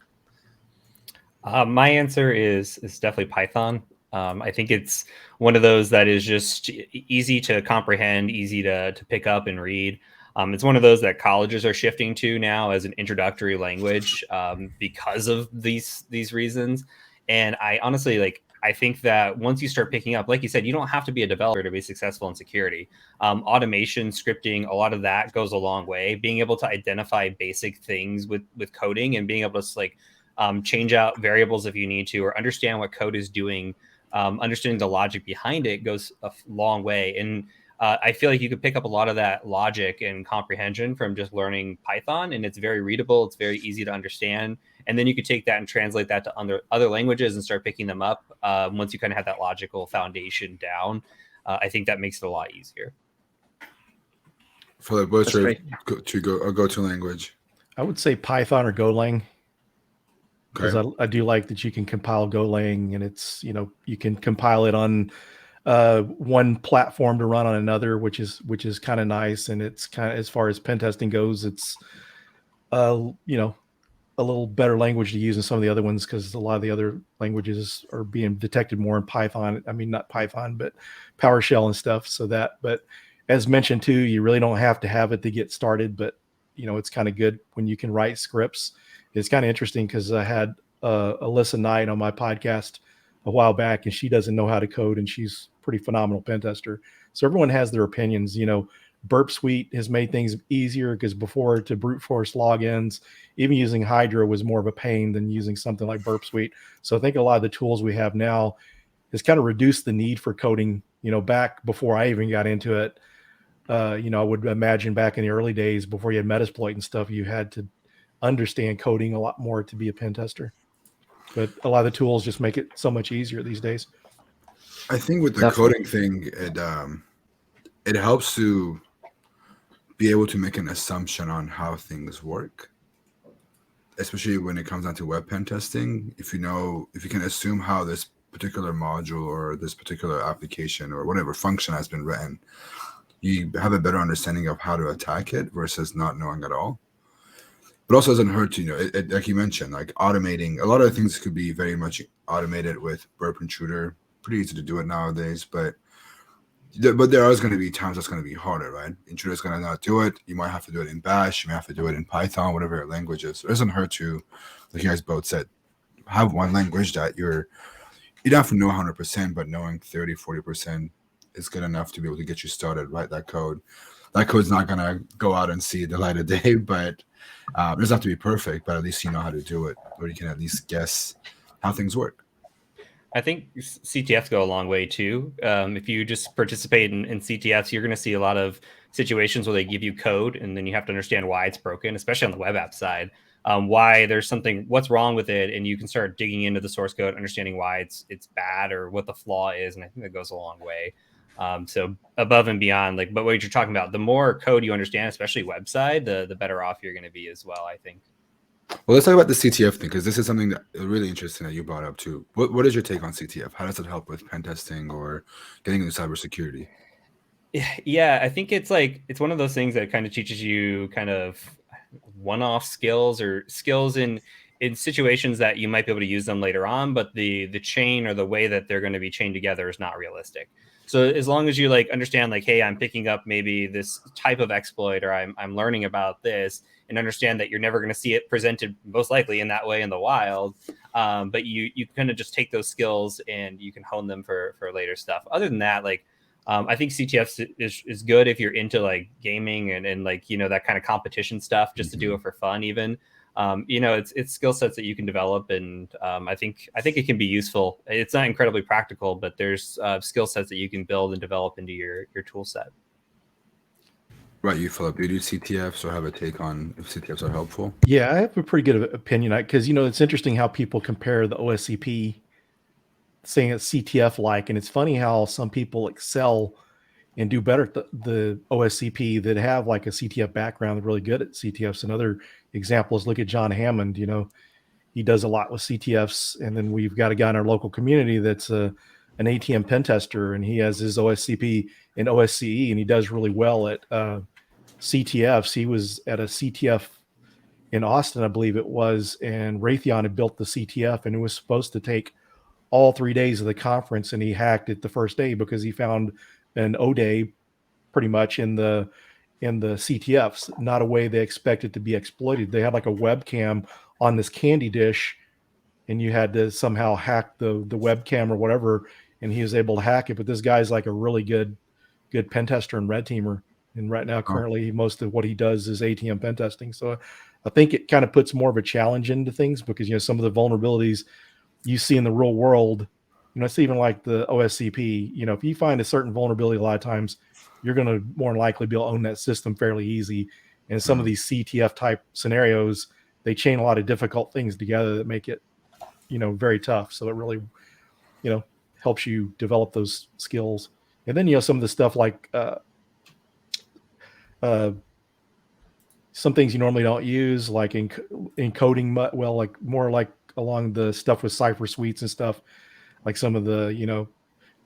My answer is definitely Python. I think it's one of those that is just easy to comprehend, easy to pick up and read. It's one of those that colleges are shifting to now as an introductory language because of these reasons. And I honestly I think that once you start picking up, like you said, you don't have to be a developer to be successful in security. Automation, scripting, a lot of that goes a long way. Being able to identify basic things with coding and being able to change out variables if you need to, or understand what code is doing, understanding the logic behind it goes a long way. And I feel like you could pick up a lot of that logic and comprehension from just learning Python, and it's very readable. It's very easy to understand. And then you could take that and translate that to other languages and start picking them up once you kind of have that logical foundation down. I think that makes it a lot easier. Phillip, what's your go-to language? I would say Python or Golang. Because I do like that you can compile Golang, and it's, you can compile it on one platform to run on another, which is kind of nice. And it's kind of, as far as pen testing goes, it's a little better language to use than some of the other ones, because a lot of the other languages are being detected more in Python. I mean, not Python, but PowerShell and stuff. But as mentioned too, you really don't have to have it to get started, but it's kind of good when you can write scripts. It's kind of interesting because I had Alyssa Knight on my podcast a while back, and she doesn't know how to code, and she's a pretty phenomenal pen tester. So everyone has their opinions. Burp Suite has made things easier, because before, to brute force logins, even using Hydra was more of a pain than using something like Burp Suite. So I think a lot of the tools we have now has kind of reduced the need for coding. Back before I even got into it, I would imagine back in the early days before you had Metasploit and stuff, you had to understand coding a lot more to be a pen tester. But a lot of the tools just make it so much easier these days. I think with the coding thing, it helps to be able to make an assumption on how things work, especially when it comes down to web pen testing. If you can assume how this particular module or this particular application or whatever function has been written, you have a better understanding of how to attack it versus not knowing at all. But also doesn't hurt to, like you mentioned, like automating. A lot of things could be very much automated with Burp Intruder. Pretty easy to do it nowadays, but there are going to be times that's going to be harder, right? Intruder's going to not do it. You might have to do it in Bash. You may have to do it in Python, whatever your language is. It doesn't hurt to, like you guys both said, have one language that you don't have to know 100%, but knowing 30, 40% is good enough to be able to get you started, write that code. That code's not going to go out and see the light of day, but it doesn't have to be perfect, but at least you know how to do it, or you can at least guess how things work. I think CTFs go a long way too. If you just participate in CTFs, you're going to see a lot of situations where they give you code, and then you have to understand why it's broken, especially on the web app side, why there's something, what's wrong with it, and you can start digging into the source code, understanding why it's bad or what the flaw is, and I think that goes a long way. So above and beyond, but what you're talking about, the more code you understand, especially website, the better off you're going to be as well, I think. Well, let's talk about the CTF thing, because this is something that really interesting that you brought up too. What is your take on CTF? How does it help with pen testing or getting into cybersecurity? Yeah, I think it's one of those things that kind of teaches you kind of one-off skills or skills in situations that you might be able to use them later on, but the chain or the way that they're going to be chained together is not realistic. So as long as you understand, hey, I'm picking up maybe this type of exploit, or I'm learning about this, and understand that you're never going to see it presented most likely in that way in the wild. But you kind of just take those skills and you can hone them for later stuff. Other than that, I think CTF is good if you're into gaming and that kind of competition stuff, just to do it for fun even. It's skill sets that you can develop, and I think it can be useful. It's not incredibly practical, but there's skill sets that you can build and develop into your tool set. Right, you, Phillip, do you do CTFs or have a take on if CTFs are helpful? Yeah, I have a pretty good opinion, because it's interesting how people compare the OSCP, saying it's CTF-like, and it's funny how some people excel and do better at the OSCP that have a CTF background. They're really good at CTFs. Another example is, look at John Hammond. He does a lot with CTFs, and then we've got a guy in our local community that's an ATM pen tester, and he has his OSCP and OSCE, and he does really well at CTFs. He was at a CTF in Austin, I believe it was, and Raytheon had built the CTF, and it was supposed to take all 3 days of the conference, and he hacked it the first day because he found an O-day pretty much in the CTFs, not a way they expected to be exploited. They had like a webcam on this candy dish, and you had to somehow hack the webcam or whatever, and he was able to hack it. But this guy's like a really good pen tester and red teamer. And right now, currently, most of what he does is ATM pen testing. So I think it kind of puts more of a challenge into things because, you know, some of the vulnerabilities you see in the real world, you know, it's even like the OSCP, you know, if you find a certain vulnerability, a lot of times you're going to more than likely be able to own that system fairly easy. And some of these CTF type scenarios, they chain a lot of difficult things together that make it, you know, very tough. So it really, you know, helps you develop those skills. And then, you know, some of the stuff like some things you normally don't use, like encoding, well, like more like along the stuff with cipher suites and stuff, like some of the, you know,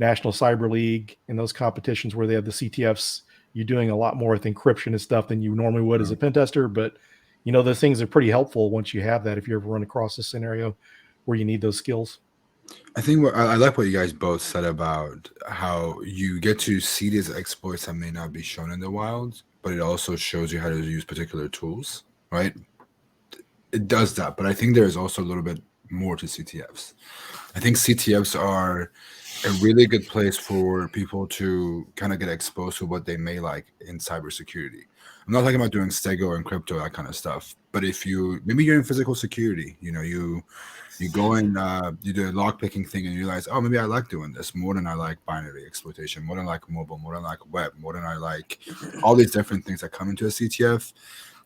National Cyber League and those competitions where they have the CTFs, you're doing a lot more with encryption and stuff than you normally would as a pen tester. But, you know, those things are pretty helpful once you have that, if you ever run across a scenario where you need those skills. I think I like what you guys both said about how you get to see these exploits that may not be shown in the wild, but it also shows you how to use particular tools, right? It does that, but I think there is also a little bit more to CTFs. I think CTFs are a really good place for people to kind of get exposed to what they may like in cybersecurity. I'm not talking about doing Stego and crypto, that kind of stuff, but if maybe you're in physical security, you know, you go and you do a lock picking thing and you realize, oh, maybe I like doing this more than I like binary exploitation, more than I like mobile, more than I like web, more than I like all these different things that come into a CTF.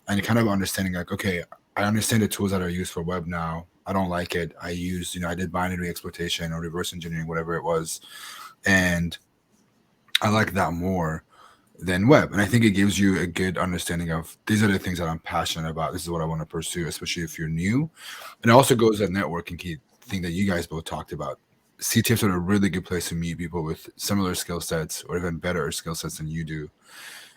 And you're kind of understanding like, okay, I understand the tools that are used for web now. I don't like it. I did binary exploitation or reverse engineering, whatever it was. And I like that more than web. And I think it gives you a good understanding of these are the things that I'm passionate about. This is what I want to pursue, especially if you're new. And it also goes to that networking key thing that you guys both talked about. CTFs are a really good place to meet people with similar skill sets or even better skill sets than you do.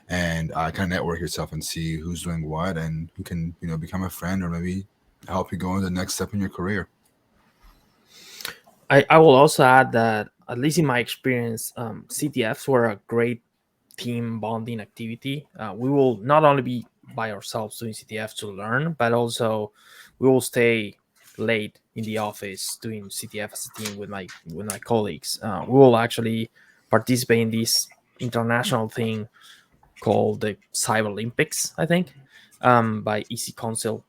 And kind of network yourself and see who's doing what and who can, you know, become a friend or maybe help you go in the next step in your career. I will also add that, at least in my experience, CTFs were a great team bonding activity. We will not only be by ourselves doing CTF to learn, but also we will stay late in the office doing CTF as a team with my colleagues. We will actually participate in this international thing called the Cyber Olympics, I think, by EC Council,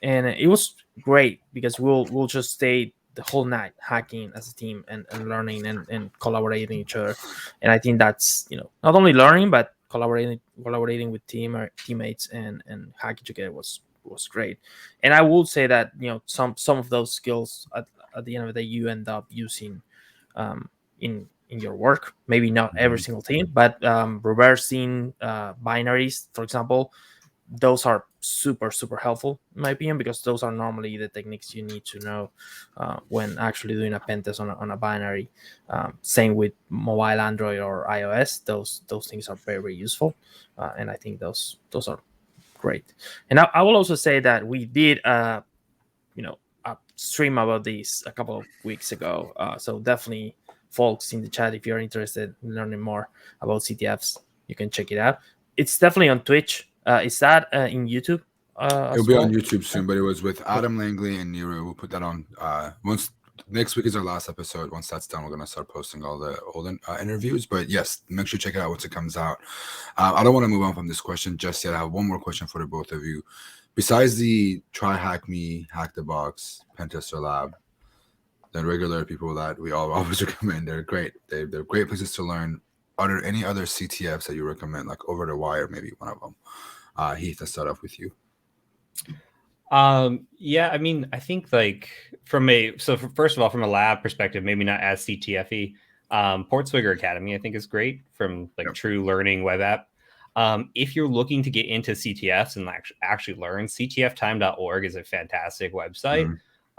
and it was great because we'll just stay the whole night hacking as a team and learning and collaborating each other. And I think that's, you know, not only learning but collaborating with teammates and hacking together was great. And I will say that, you know, some of those skills at the end of the day you end up using in your work. Maybe not every single thing, but reversing binaries, for example, those are super helpful in my opinion, because those are normally the techniques you need to know when actually doing a pen test on a binary. Same with mobile Android or iOS. Those things are very useful, and I think those are great. And I will also say that we did a stream about this a couple of weeks ago, so definitely folks in the chat, if you're interested in learning more about CTFs, you can check it out. It's definitely on Twitch. Is that in YouTube? It'll be on YouTube soon, but it was with Adam Langley and Nero. We'll put that on once. Next week is our last episode. Once that's done, we're gonna start posting all the old interviews. But yes, make sure you check it out once it comes out. I don't want to move on from this question just yet. I have one more question for the both of you. Besides the try hack me, hack the box, pen tester lab, the regular people that we all always recommend, they're great. They're great places to learn. Are there any other CTFs that you recommend, like Over the Wire, maybe one of them? Heath, let's start off with you. Yeah, I mean, I think like first of all, from a lab perspective, maybe not as CTFy. Portswigger Academy, I think, is great from true learning web app. If you're looking to get into CTFs and actually learn, ctftime.org is a fantastic website.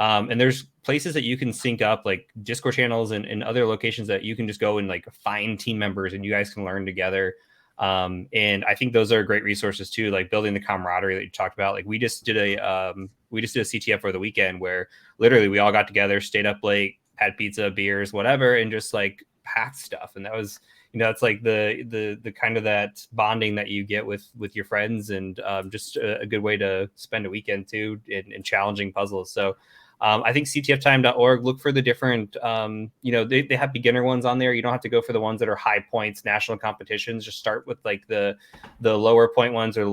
Mm-hmm. And there's places that you can sync up, like Discord channels and other locations that you can just go and like find team members and you guys can learn together. And I think those are great resources too, like building the camaraderie that you talked about. Like we just did a CTF for the weekend where literally we all got together, stayed up late, had pizza, beers, whatever, and just like packed stuff. And that was, it's like the kind of that bonding that you get with your friends, and just a good way to spend a weekend too in challenging puzzles. So I think ctftime.org, look for the different, they have beginner ones on there. You don't have to go for the ones that are high points, national competitions. Just start with like the lower point ones, or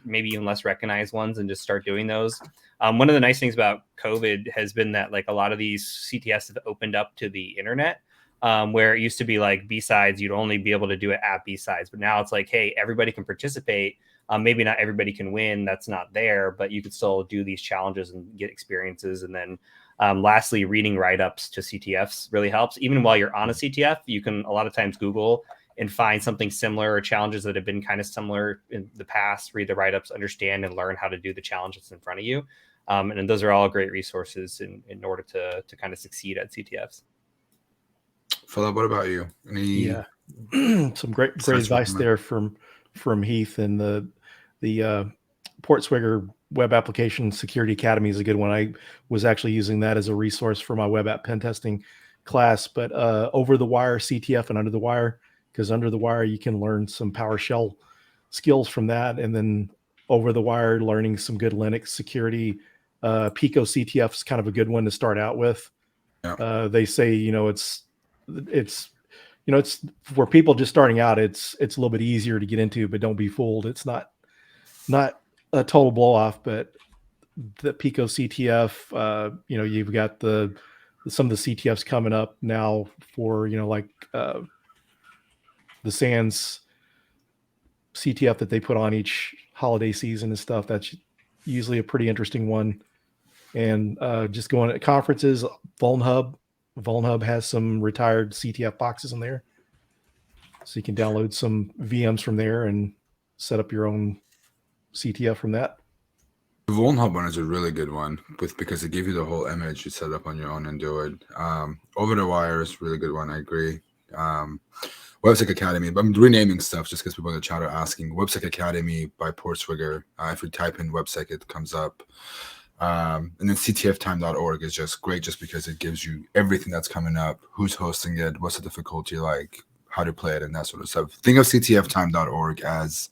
maybe even less recognized ones, and just start doing those. One of the nice things about COVID has been that like a lot of these CTFs have opened up to the internet, where it used to be like B-sides, you'd only be able to do it at B-sides. But now it's like, hey, everybody can participate. Maybe not everybody can win. That's not there, but you could still do these challenges and get experiences. And then lastly, reading write-ups to CTFs really helps. Even while you're on a CTF, you can a lot of times Google and find something similar, or challenges that have been kind of similar in the past, read the write-ups, understand and learn how to do the challenges in front of you. And those are all great resources in order to kind of succeed at CTFs. Phillip, what about you? Yeah, some great advice there from Heath. And the Portswigger Web Application Security Academy is a good one. I was actually using that as a resource for my web app pen testing class. But Over the Wire CTF and Under the Wire, because Under the Wire you can learn some PowerShell skills from that, and then Over the Wire learning some good Linux security. Pico CTF is kind of a good one to start out with. Yeah. They say it's for people just starting out, it's a little bit easier to get into, but don't be fooled. It's not a total blow off, but the Pico CTF, you've got some of the CTFs coming up now for, like the Sans CTF that they put on each holiday season and stuff. That's usually a pretty interesting one. And just going to conferences, Vulnhub has some retired CTF boxes in there, so you can download some VMs from there and set up your own CTF from that. The Vulnhub one is a really good one because they give you the whole image. You set up on your own and do it. Over the Wire is a really good one. I agree. Websec Academy, but I'm renaming stuff just because people in the chat are asking. Websec Academy by Portswigger. If you type in Websec, it comes up. And then ctftime.org is just great just because it gives you everything that's coming up, who's hosting it, what's the difficulty like, how to play it, and that sort of stuff. Think of ctftime.org as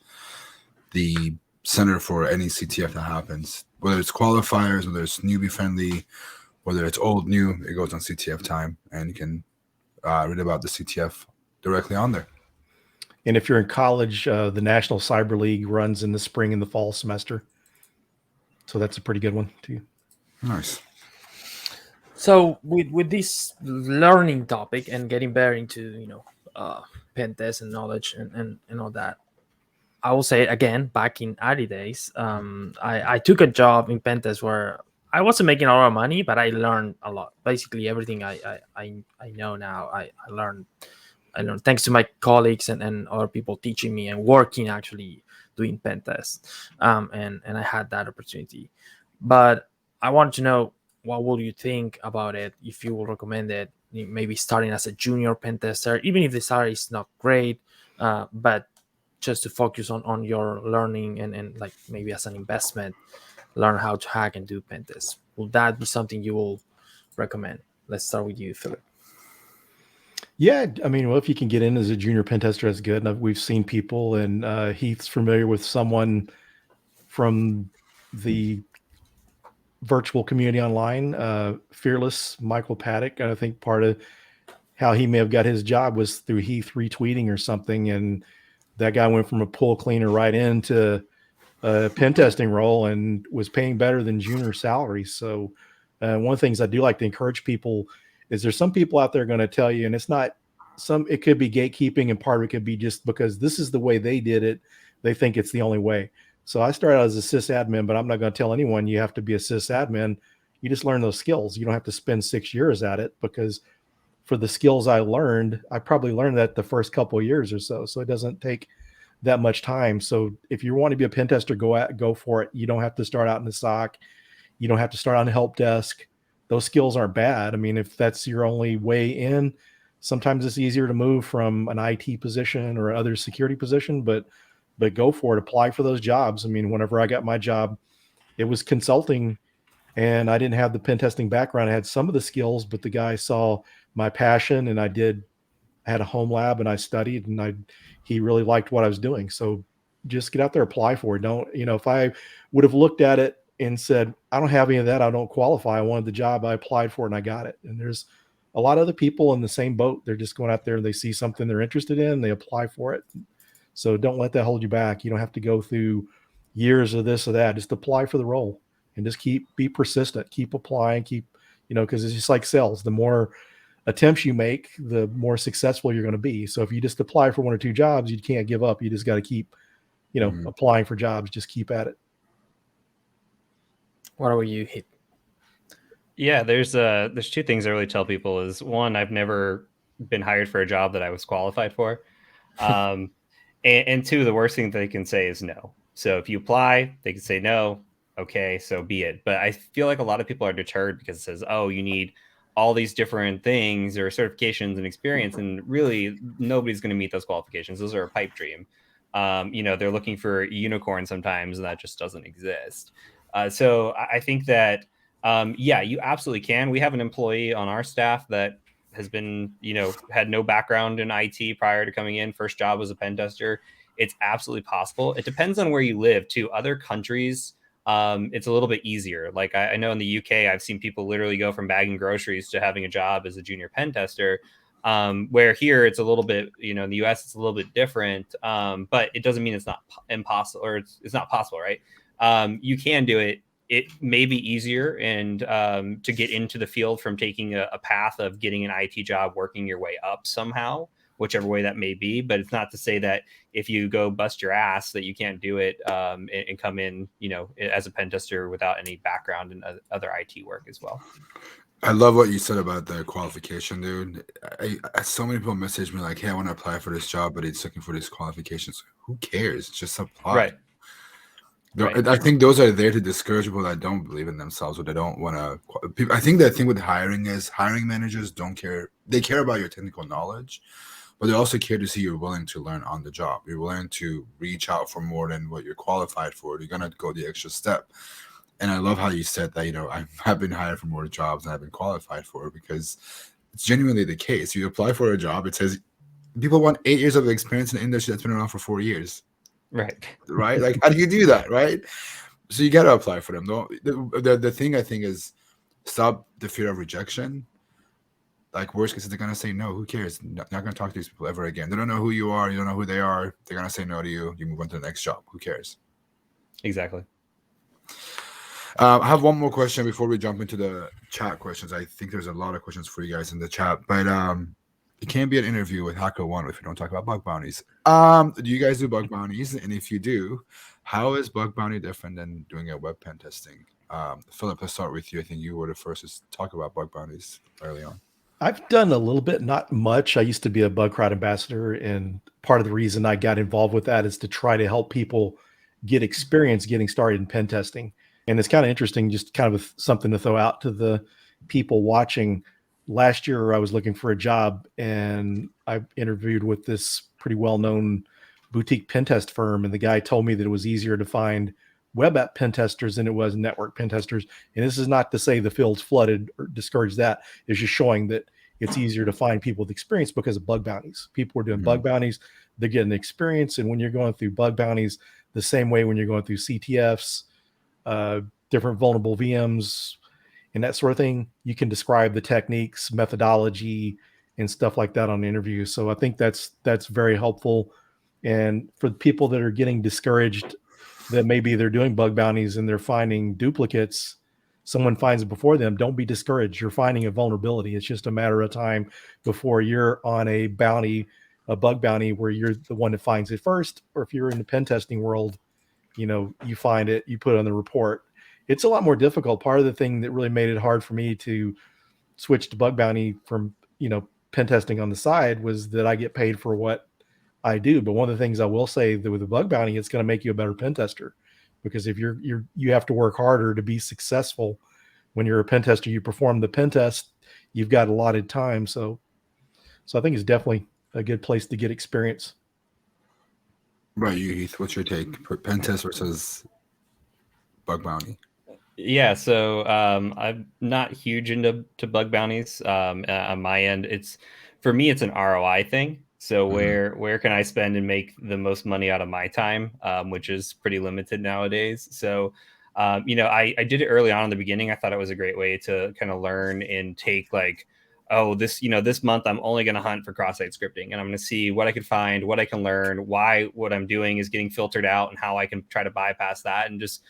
the center for any CTF that happens, whether it's qualifiers, whether it's newbie friendly, whether it's old, new, it goes on CTF Time, and you can read about the CTF directly on there. And if you're in college, the National Cyber League runs in the spring and the fall semester. So that's a pretty good one too. Nice. So with this learning topic and getting better into pen test and knowledge and all that, I will say again, back in early days, I took a job in pen test where I wasn't making a lot of money, but I learned a lot. Basically everything I know now, I learned thanks to my colleagues and other people teaching me and working actually doing pen tests, and I had that opportunity. But I want to know, what would you think about it? If you would recommend it, maybe starting as a junior pen tester, even if the salary is not great, but just to focus on your learning and like maybe as an investment, learn how to hack and do pen tests. Will that be something you will recommend? Let's start with you, Phillip. Yeah, I mean, well, if you can get in as a junior pen tester, that's good. And we've seen people, and Heath's familiar with someone from the virtual community online, Fearless Michael Paddock. And I think part of how he may have got his job was through Heath retweeting or something. And that guy went from a pool cleaner right into a pen testing role and was paying better than junior salaries. So one of the things I do like to encourage people is there's some people out there going to tell you, and it's not it could be gatekeeping, and part of it could be just because this is the way they did it. They think it's the only way. So I started out as a sysadmin, but I'm not going to tell anyone you have to be a sysadmin. You just learn those skills. You don't have to spend 6 years at it, because for the skills I learned, I probably learned that the first couple of years or so. So it doesn't take that much time. So if you want to be a pen tester, go for it. You don't have to start out in the SOC. You don't have to start on the help desk. Those skills aren't bad. I mean, if that's your only way in, sometimes it's easier to move from an IT position or other security position, but go for it. Apply for those jobs. I mean, whenever I got my job, it was consulting And I didn't have the pen testing background. I had some of the skills, but the guy saw my passion, and I had a home lab, and I studied, and he really liked what I was doing. So just get out there, apply for it. Don't, if I would have looked at it and said, I don't have any of that, I don't qualify, I wanted the job, I applied for it and I got it. And there's a lot of other people in the same boat. They're just going out there and they see something they're interested in, they apply for it. So don't let that hold you back. You don't have to go through years of this or that. Just apply for the role and just be persistent, keep applying, because it's just like sales. The more attempts you make, the more successful you're going to be. So if you just apply for one or two jobs, you can't give up. You just got to keep, applying for jobs. Just keep at it. What about you, Heath? Yeah, there's two things I really tell people is, one, I've never been hired for a job that I was qualified for. And two, the worst thing they can say is no. So if you apply, they can say no. Okay, so be it. But I feel like a lot of people are deterred because it says, oh, you need all these different things or certifications and experience. And really, nobody's going to meet those qualifications. Those are a pipe dream. They're looking for a unicorn sometimes, and that just doesn't exist. So I think that, you absolutely can. We have an employee on our staff that has been, had no background in IT prior to coming in. First job was a pen tester. It's absolutely possible. It depends on where you live too. Other countries, it's a little bit easier. Like I know in the UK, I've seen people literally go from bagging groceries to having a job as a junior pen tester. Where here it's a little bit, in the US, it's a little bit different. But it doesn't mean it's not impossible, or it's not possible, right? You can do it. It may be easier and to get into the field from taking a path of getting an IT job, working your way up somehow, whichever way that may be. But it's not to say that if you go bust your ass that you can't do it and come in, as a pen tester without any background in other IT work as well. I love what you said about the qualification, dude. So many people message me like, hey, I want to apply for this job, but it's looking for these qualifications. Who cares? Just apply. Right. Right. I think those are there to discourage people that don't believe in themselves or they don't want to. I think the thing with hiring is hiring managers don't care. They care about your technical knowledge, but they also care to see you're willing to learn on the job. You're willing to reach out for more than what you're qualified for. You're going to go the extra step. And I love how you said that, I have been hired for more jobs than I've been qualified for, because it's genuinely the case. You apply for a job, it says people want 8 years of experience in an industry that's been around for 4 years. Right. Like, how do you do that? Right. So you got to apply for them. The thing I think is stop the fear of rejection. Like, worst case, they're going to say no. Who cares? Not going to talk to these people ever again. They don't know who you are. You don't know who they are. They're going to say no to you. You move on to the next job. Who cares? Exactly. I have one more question before we jump into the chat questions. I think there's a lot of questions for you guys in the chat, but it can't be an interview with HackerOne if you don't talk about bug bounties. Do you guys do bug bounties? And if you do, how is bug bounty different than doing a web pen testing? Phillip, let's start with you. I think you were the first to talk about bug bounties early on. I've done a little bit, not much. I used to be a bug crowd ambassador, and part of the reason I got involved with that is to try to help people get experience getting started in pen testing. And it's kind of interesting, just kind of something to throw out to the people watching. Last year, I was looking for a job, and I interviewed with this pretty well-known boutique pen test firm, and the guy told me that it was easier to find web app pen testers than it was network pen testers. And this is not to say the field's flooded or discourage that. It's just showing that it's easier to find people with experience because of bug bounties. People are doing bug bounties, they're getting experience, and when you're going through bug bounties, the same way when you're going through CTFs, different vulnerable VMs, and that sort of thing, you can describe the techniques, methodology, and stuff like that on the interview. So I think that's very helpful. And for the people that are getting discouraged, that maybe they're doing bug bounties and they're finding duplicates, someone finds it before them, don't be discouraged. You're finding a vulnerability. It's just a matter of time before you're on a bounty, a bug bounty, where you're the one that finds it first. Or if you're in the pen testing world, you find it, you put it on the report. It's a lot more difficult. Part of the thing that really made it hard for me to switch to bug bounty from, pen testing on the side was that I get paid for what I do. But one of the things I will say that with a bug bounty, it's going to make you a better pen tester, because if you have to work harder to be successful. When you're a pen tester, you perform the pen test, you've got allotted time. So I think it's definitely a good place to get experience. Right, you, Heath, what's your take? Pen test versus bug bounty? Yeah, so I'm not huge into bug bounties. On my end, for me, it's an ROI thing. So where can I spend and make the most money out of my time, which is pretty limited nowadays. So I did it early on in the beginning. I thought it was a great way to kind of learn and take like, oh, this month I'm only going to hunt for cross-site scripting, and I'm going to see what I can find, what I can learn, why what I'm doing is getting filtered out, and how I can try to bypass that, and just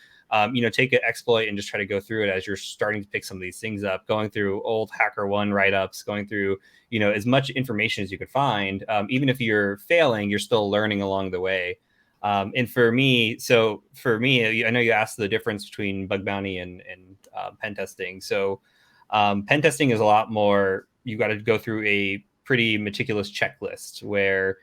take an exploit and just try to go through it as you're starting to pick some of these things up, going through old HackerOne write-ups, going through, as much information as you could find. Even if you're failing, you're still learning along the way. And for me, I know you asked the difference between bug bounty and pen testing. So pen testing is a lot more, you got to go through a pretty meticulous checklist where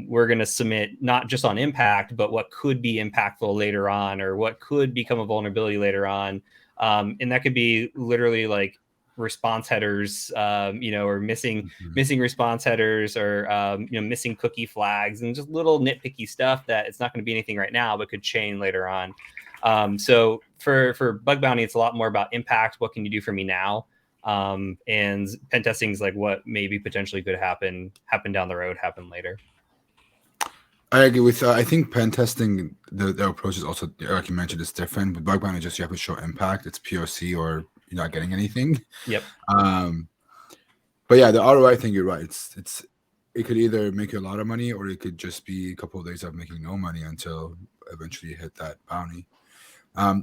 we're going to submit not just on impact, but what could be impactful later on, or what could become a vulnerability later on. And that could be literally like response headers, or missing response headers, or missing cookie flags, and just little nitpicky stuff that it's not going to be anything right now, but could change later on. So for bug bounty, it's a lot more about impact. What can you do for me now? And pen testing is like what maybe potentially could happen down the road, happen later. I agree with. I think pen testing, the approach is also, like you mentioned, is different. With bug bounty, just you have to show impact. It's POC, or you're not getting anything. Yep. But yeah, the ROI thing, you're right. It could either make you a lot of money, or it could just be a couple of days of making no money until eventually you hit that bounty.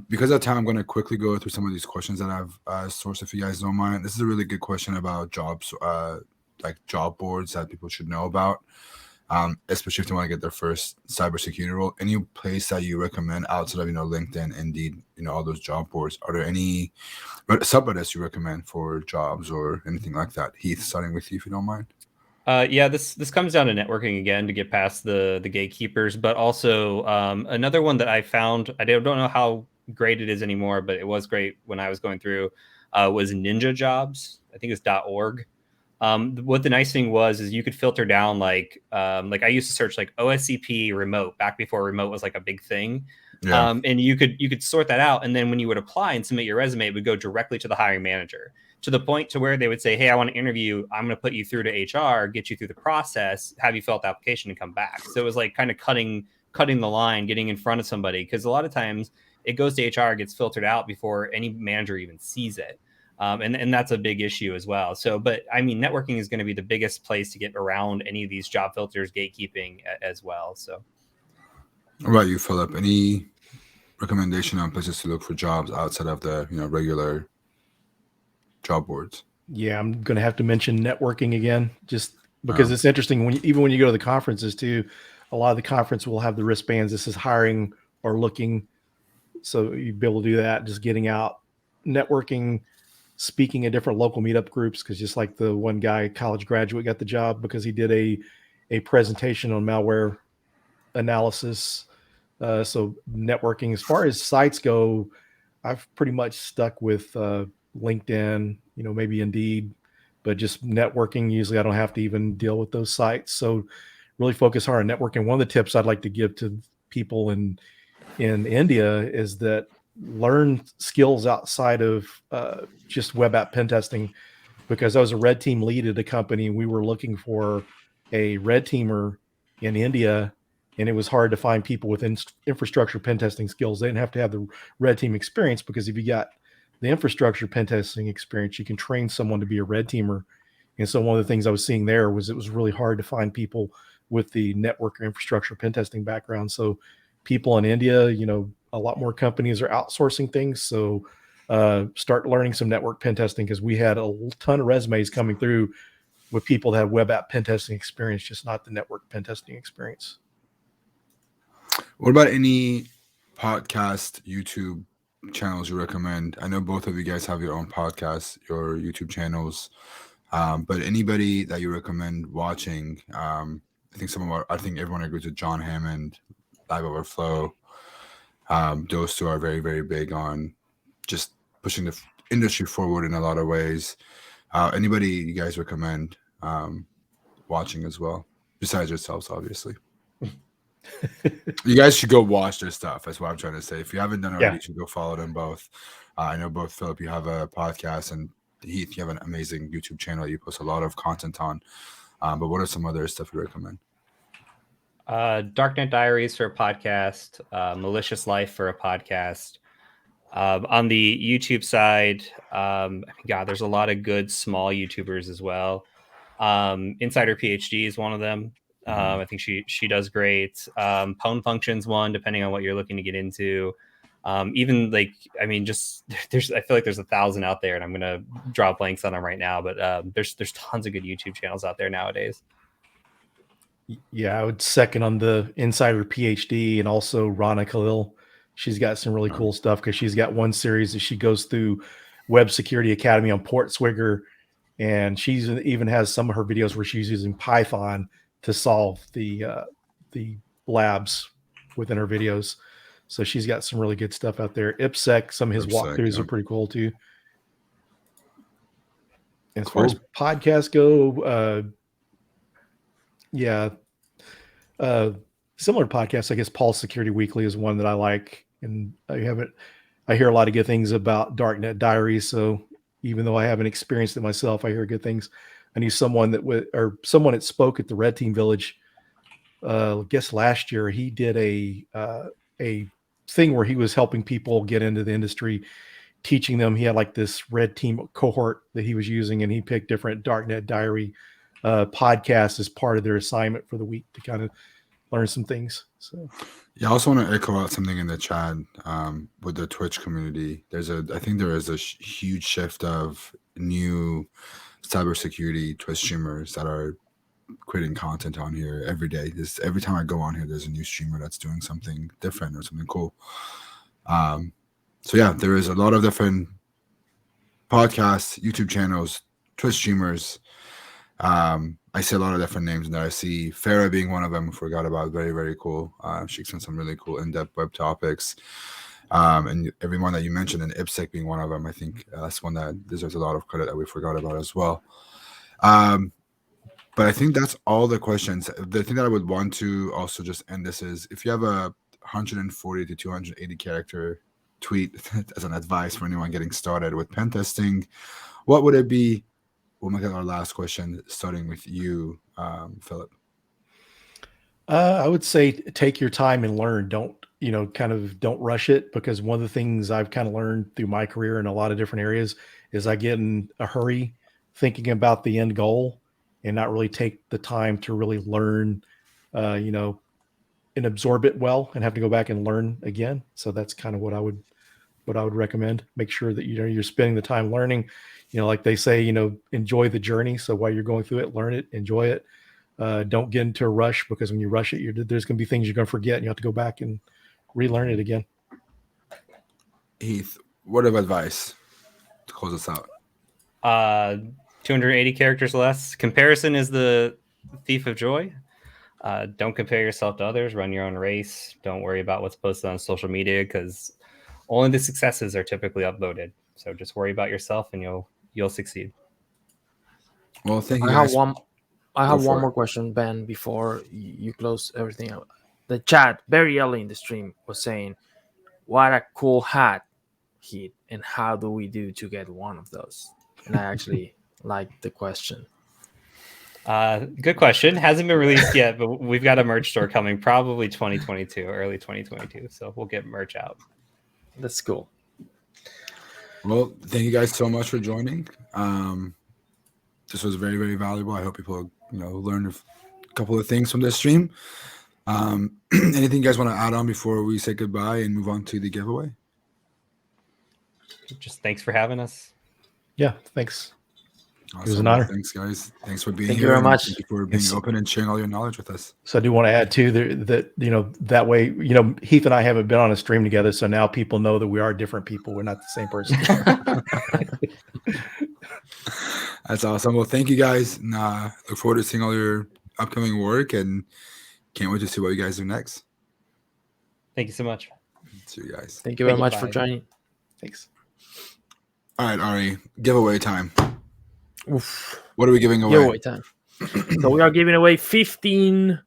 Because of time, I'm going to quickly go through some of these questions that I've sourced, if you guys don't mind. This is a really good question about jobs, like job boards that people should know about. Especially if they want to get their first cybersecurity role. Any place that you recommend outside of LinkedIn, Indeed, all those job boards? Are there any subreddits you recommend for jobs or anything like that? Heath, starting with you, if you don't mind. Yeah, this comes down to networking again to get past the gatekeepers, but also another one that I found, I don't know how great it is anymore, but it was great when I was going through, was Ninja Jobs. I think it's .org. What the nice thing was is you could filter down like I used to search like OSCP remote back before remote was like a big thing. Yeah. And you could sort that out. And then when you would apply and submit your resume, it would go directly to the hiring manager, to the point to where they would say, hey, I want to interview. I'm going to put you through to HR, get you through the process, have you fill out the application and come back. So it was like kind of cutting the line, getting in front of somebody. Because a lot of times it goes to HR, gets filtered out before any manager even sees it. And that's a big issue as well. So, but I mean, networking is going to be the biggest place to get around any of these job filters, gatekeeping as well. So, what about you, Philip? Any recommendation on places to look for jobs outside of the regular job boards? Yeah, I'm going to have to mention networking again, just because it's interesting even when you go to the conferences too. A lot of the conference will have the wristbands. This is hiring or looking, so you'd be able to do that. Just getting out, networking, speaking at different local meetup groups, because just like the one guy, college graduate, got the job because he did a presentation on malware analysis. So networking. As far as sites go, I've pretty much stuck with LinkedIn, maybe Indeed, but just networking. Usually I don't have to even deal with those sites. So really focus hard on networking. One of the tips I'd like to give to people in India is that learn skills outside of just web app pen testing, because I was a red team lead at a company. We were looking for a red teamer in India, and it was hard to find people with infrastructure pen testing skills. They didn't have to have the red team experience, because if you got the infrastructure pen testing experience, you can train someone to be a red teamer. And so one of the things I was seeing there was it was really hard to find people with the network or infrastructure pen testing background. So people in India, a lot more companies are outsourcing things. So start learning some network pen testing, because we had a ton of resumes coming through with people that have web app pen testing experience, just not the network pen testing experience. What about any podcast, YouTube channels you recommend? I know both of you guys have your own podcasts, your YouTube channels, but anybody that you recommend watching? I think everyone agrees with John Hammond, Live Overflow. Those two are very, very big on just pushing the industry forward in a lot of ways. Anybody you guys recommend watching as well, besides yourselves, obviously? You guys should go watch their stuff. That's what I'm trying to say. If you haven't done it already, you should go follow them both. I know both Philip, you have a podcast, and Heath, you have an amazing YouTube channel you post a lot of content on. But what are some other stuff you recommend? Darknet Diaries for a podcast, Malicious Life for a podcast. On the YouTube side, God, there's a lot of good small YouTubers as well. Insider PhD is one of them. I think she does great. Pwn Function's one, depending on what you're looking to get into. Even like, I mean, just I feel like there's 1,000 out there, and I'm gonna draw blanks on them right now. But there's tons of good YouTube channels out there nowadays. Yeah, I would second on the Insider PhD and also Rana Khalil. She's got some really cool stuff because she's got one series that she goes through Web Security Academy on Portswigger, and she's even has some of her videos where she's using Python to solve the labs within her videos. So she's got some really good stuff out there. IPSec, some of his walkthroughs are pretty cool too. As far as podcasts go, similar podcasts, I guess Paul's Security Weekly is one that I like, and I hear a lot of good things about Darknet Diaries. So even though I haven't experienced it myself, I hear good things. I knew someone that spoke at the Red Team Village. I guess last year he did a thing where he was helping people get into the industry, teaching them. He had like this Red Team cohort that he was using, and he picked different Darknet Diary podcasts as part of their assignment for the week to kind of learn some things. So yeah, I also want to echo out something in the chat with the Twitch community. I think there is a huge shift of new cybersecurity Twitch streamers that are creating content on here every day. Every time I go on here, there's a new streamer that's doing something different or something cool. So yeah, there is a lot of different podcasts, YouTube channels, Twitch streamers. I see a lot of different names in there. I see Farah being one of them. Forgot about. Very, very cool. She's done some really cool in-depth web topics. And everyone that you mentioned, and IPSec being one of them, I think that's one that deserves a lot of credit that we forgot about as well. But I think that's all the questions. The thing that I would want to also just end this is, if you have a 140 to 280 character tweet as an advice for anyone getting started with pen testing, what would it be? We'll make it our last question, starting with you, Philip. I would say take your time and learn. Don't rush it, because one of the things I've kind of learned through my career in a lot of different areas is I get in a hurry thinking about the end goal and not really take the time to really learn, and absorb it well, and have to go back and learn again. So that's kind of what I would recommend. Make sure that you're spending the time learning. Like they say, enjoy the journey. So while you're going through it, learn it, enjoy it. Don't get into a rush, because when you rush it, there's going to be things you're going to forget, and you have to go back and relearn it again. Heath, word of advice to close us out. 280 characters less. Comparison is the thief of joy. Don't compare yourself to others. Run your own race. Don't worry about what's posted on social media, because only the successes are typically uploaded. So just worry about yourself, and you'll succeed. Well, thank you guys. I have one more question, Ben, before you close everything out. The chat very early in the stream was saying, "What a cool hat, Heath, and how do we do to get one of those?" And I actually like the question. Good question. Hasn't been released yet, but we've got a merch store coming, probably 2022, early 2022. So we'll get merch out. That's cool. Well, thank you guys so much for joining. This was very, very valuable. I hope people, learned a couple of things from this stream. Anything you guys want to add on before we say goodbye and move on to the giveaway? Just thanks for having us. Yeah, thanks. Awesome. It was an honor. Thanks, guys. Thanks for being Thank here. you very much. Thank you for being open and sharing all your knowledge with us. So I do want to add too that that way, Heath and I haven't been on a stream together, so now people know that we are different people. We're not the same person. That's awesome. Well, thank you guys. And, look forward to seeing all your upcoming work, and can't wait to see what you guys do next. Thank you so much. See you guys. Thank you very much for joining. Thanks. All right, Ari, giveaway time. Oof. What are we giving away? Giveaway time. So we are giving away 15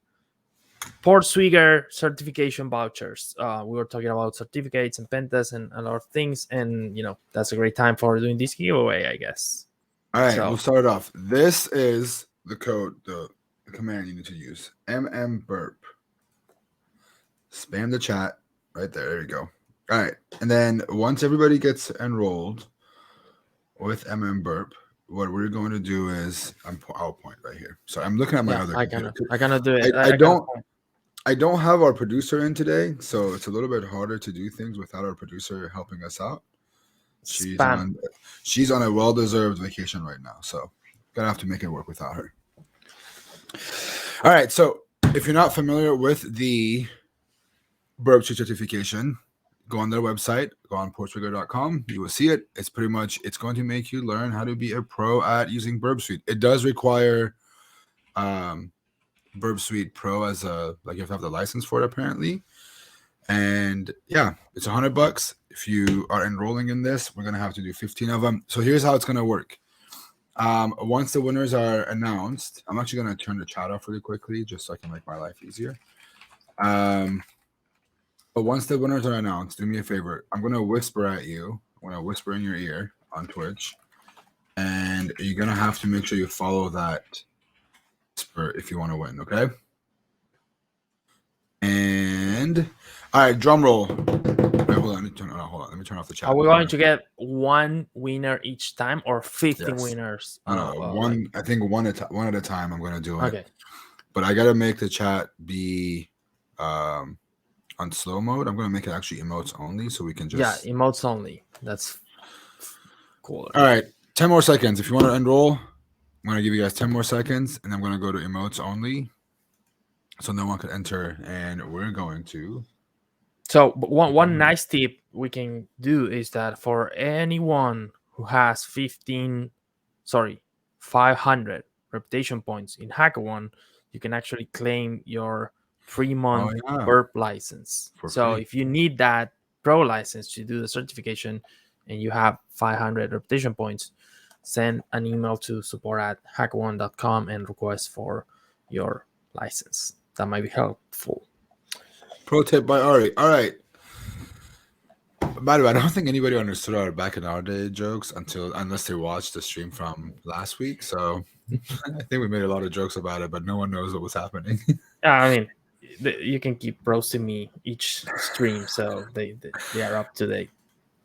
Portswigger certification vouchers. We were talking about certificates and pentas and a lot of things, and that's a great time for doing this giveaway, I guess. All right, So- we'll start it off. This is the code, the command you need to use. MMBurp. Spam the chat right there. There you go. All right, and then once everybody gets enrolled with MMBurp, what we're going to do is I'll point right here. So I'm looking at my other computer. I cannot do it. I don't have our producer in today, so it's a little bit harder to do things without our producer helping us out. She's on a well-deserved vacation right now, so gonna have to make it work without her. All right, so if you're not familiar with the Burp Suite certification, go on their website, go on portswigger.com. You will see it. It's going to make you learn how to be a pro at using Burp Suite. It does require Burp Suite Pro as you have to have the license for it apparently. And yeah, it's $100. If you are enrolling in this, we're gonna have to do 15 of them. So here's how it's gonna work. Once the winners are announced, I'm actually gonna turn the chat off really quickly just so I can make my life easier. But once the winners are announced, do me a favor. I'm gonna whisper at you. I'm gonna whisper in your ear on Twitch, and you're gonna have to make sure you follow that whisper if you want to win. Okay. And all right, drum roll. Wait, hold on. Let me turn off the chat. Are we going to get one winner each time or 15 Yes. winners? One. I think one at a time. I'm going to do it. Okay. But I got to make the chat be on slow mode. I'm going to make it actually emotes only, so we can just emotes only. That's cool. All right, 10 more seconds. If you want to enroll, I'm going to give you guys 10 more seconds, and I'm going to go to emotes only. So no one could enter, and we're going to. So one nice tip we can do is that for anyone who has 500 reputation points in HackerOne, you can actually claim your 3-month Burp license. So if you need that pro license to do the certification and you have 500 reputation points, send an email to support@hackerone.com and request for your license. That might be helpful. Pro tip by Ari. All right. By the way, I don't think anybody understood our back in our day jokes unless they watched the stream from last week. So I think we made a lot of jokes about it, but no one knows what was happening. I mean, you can keep roasting me each stream, so they are up to date.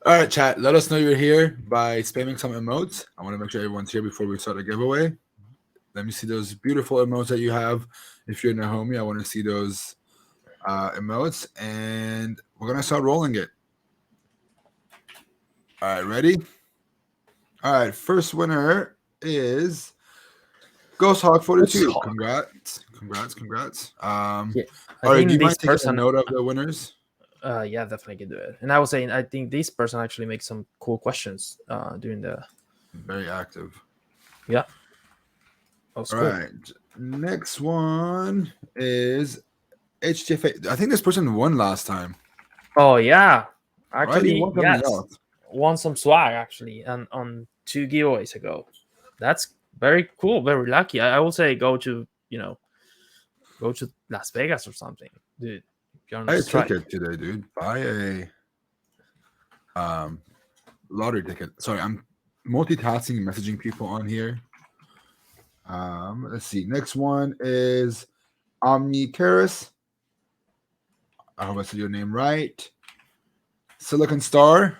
All right, chat. Let us know you're here by spamming some emotes. I want to make sure everyone's here before we start the giveaway. Let me see those beautiful emotes that you have. If you're Naomi, I want to see those emotes, and we're gonna start rolling it. All right, ready? All right, first winner is Ghost Hawk 42. Congrats. All right, do you mind taking a note of the winners? Yeah, definitely can do it. And I was saying, I think this person actually makes some cool questions during the. Very active. Yeah. All right. Next one is HTFA. I think this person won last time. Oh yeah, actually, right? yes, won some swag actually, on 2 giveaways ago. That's very cool, very lucky. I will say go to Las Vegas or something, dude. Buy a ticket today, dude. Buy a lottery ticket. Sorry, I'm multitasking and messaging people on here. Let's see. Next one is Omni Karis. I hope I said your name right. Silicon Star.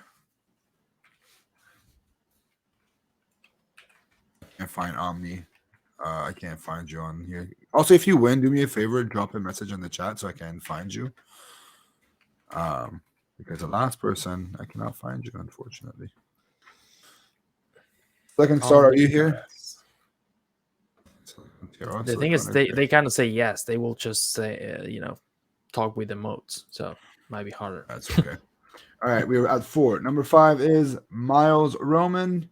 I can't find Omni. I can't find you on here. Also, if you win, do me a favor, drop a message in the chat so I can find you. Because the last person, I cannot find you, unfortunately. Silicon Star, are you here? The thing is, they kind of say yes. They will just say, talk with emotes. So might be harder. That's okay. All right, we were at 4. Number 5 is Miles Roman.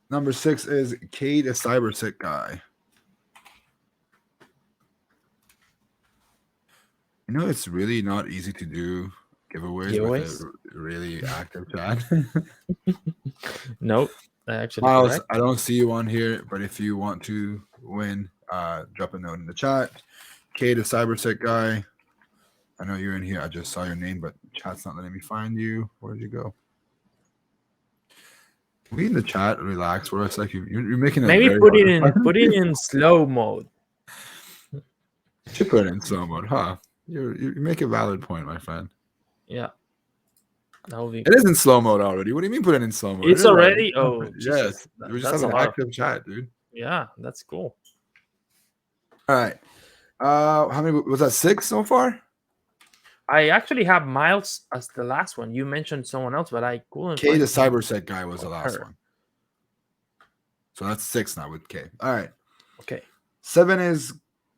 Number 6 is Cade, a cyber sick guy. It's really not easy to do giveaways with a really active chat. Nope. Actually, Miles, correct. I don't see you on here, but if you want to win, drop a note in the chat. K, the cybersec guy. I know you're in here. I just saw your name, but chat's not letting me find you. Where did you go? We in the chat, relax. Where it's like you're making it. Maybe very put it hard. in slow mode. You should put it in slow mode, huh? You make a valid point, my friend. Yeah. That would be. It is in slow mode already. What do you mean put it in slow mode? It's It is already. already. Oh, Yes. Jesus. We just That's have a an lot. active chat, dude. Yeah, that's cool. All right. How many was that? 6 so far? I actually have Miles as the last one. You mentioned someone else, but I couldn't. K, the find cybersec guy, was the last her. one. So that's 6 now with K. All right. Okay. 7 is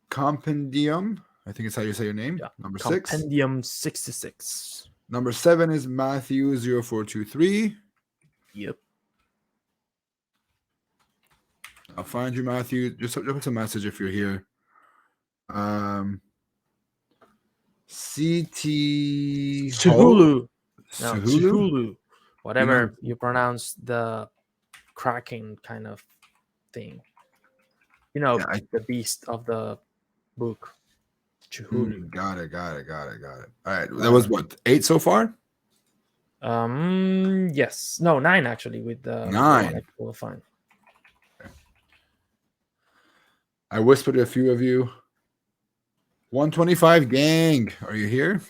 Compendium. I think it's how you say your name. Yeah. Number 6. Compendium 66. Number 7 is Matthew 0423. Yep. I'll find you, Matthew. Just drop us a message if you're here. CT Suhulu. No, Suhulu? Suhulu. Whatever you pronounce the cracking kind of thing. You know, Yeah, the beast of the book. Suhulu. Got it. All right. That was what, 8 so far? Yes. No, 9 actually with the 9. We'll find. I whispered to a few of you. 125 gang. Are you here?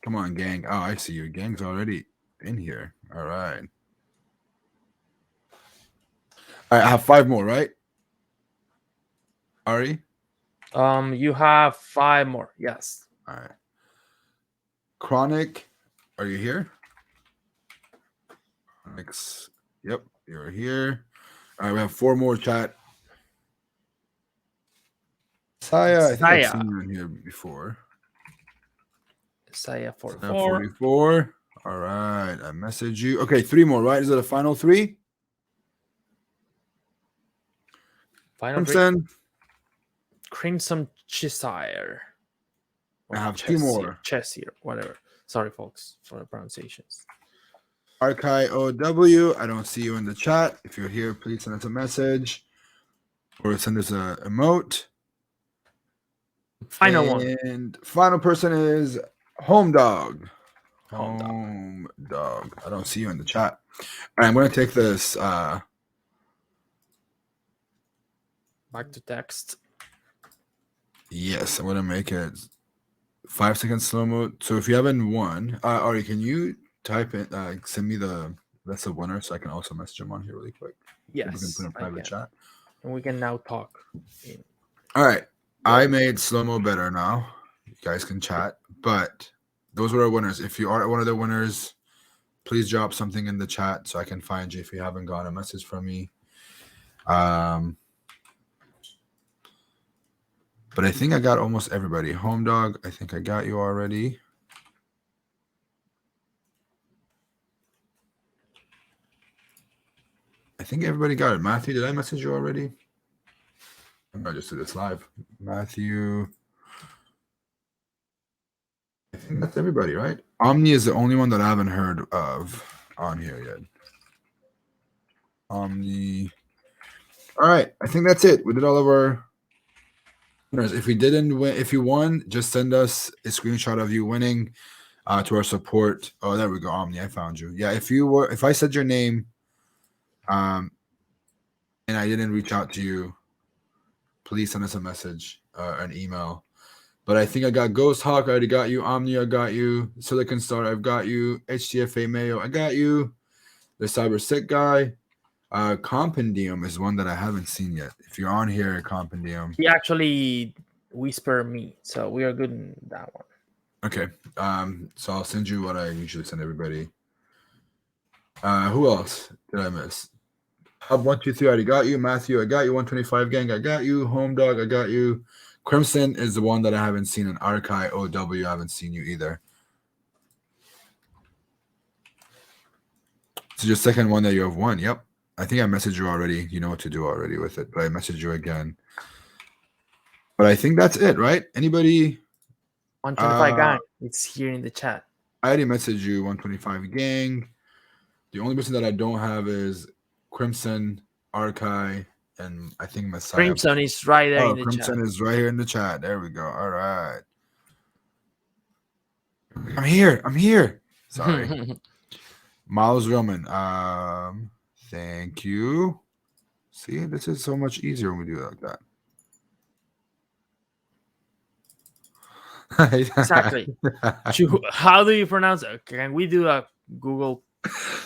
Come on, gang. Oh, I see you. Gang's already in here. All right. All right, I have 5 more, right? Ari? You have 5 more. Yes. All right. Chronic, are you here? Chronic's, yep, you're here. All right, we have 4 more, chat. Saya, I think I've seen you in here before. Saya 44. 44. All right, I message you. Okay, 3 more, right? Is it a final 3? Final Crimson. Crimson Cheshire. I have 2 more. Cheshire, whatever. Sorry, folks, for the pronunciations. Archive OW. I don't see you in the chat. If you're here, please send us a message or send us a emote. Final one. And final person is Home Dog. Home Dog. I don't see you in the chat. All right, I'm going to take this. Back to text. Yes, I'm going to make it 5 seconds slow mode. So if you haven't won, Ari, can you type in, send me that's the winner so I can also message him on here really quick? Yes. We can put in private chat. And we can now talk. All right. I made slow-mo better now. You guys can chat. But those were our winners. If you are one of the winners, please drop something in the chat so I can find you if you haven't got a message from me. But I think I got almost everybody. Home Dog, I think I got you already. I think everybody got it. Matthew, did I message you already? I'm going to just do this live. Matthew. I think that's everybody, right? Omni is the only one that I haven't heard of on here yet. Omni. All right. I think that's it. We did all of our winners. If we didn't win, if you won, just send us a screenshot of you winning to our support. Oh, there we go. Omni, I found you. Yeah, if I said your name and I didn't reach out to you, please send us a message or an email. But I think I got Ghost Hawk. I already got you. Omni, I got you. Silicon Star, I've got you. HTFA Mayo, I got you. The Cyber Sick guy. Compendium is one that I haven't seen yet. If you're on here, Compendium. He actually whispered me, so we are good in that one. Okay. So I'll send you what I usually send everybody. Who else did I miss? Hub 123, I already got you. Matthew, I got you. 125 Gang, I got you. Home Dog, I got you. Crimson is the one that I haven't seen. In Archive OW, I haven't seen you either. So your second one that you have won. Yep. I think I messaged you already. You know what to do already with it, but I messaged you again. But I think that's it, right? Anybody? 125 Gang, it's here in the chat. I already messaged you, 125 Gang. The only person that I don't have is Crimson, Archive, and I think Messiah. Crimson is right there Oh, in the Crimson chat. is right here in the chat. There we go. All right. I'm here. Sorry. Miles Roman. Thank you. See, this is so much easier when we do it like that. Exactly. How do you pronounce it? Can we do a Google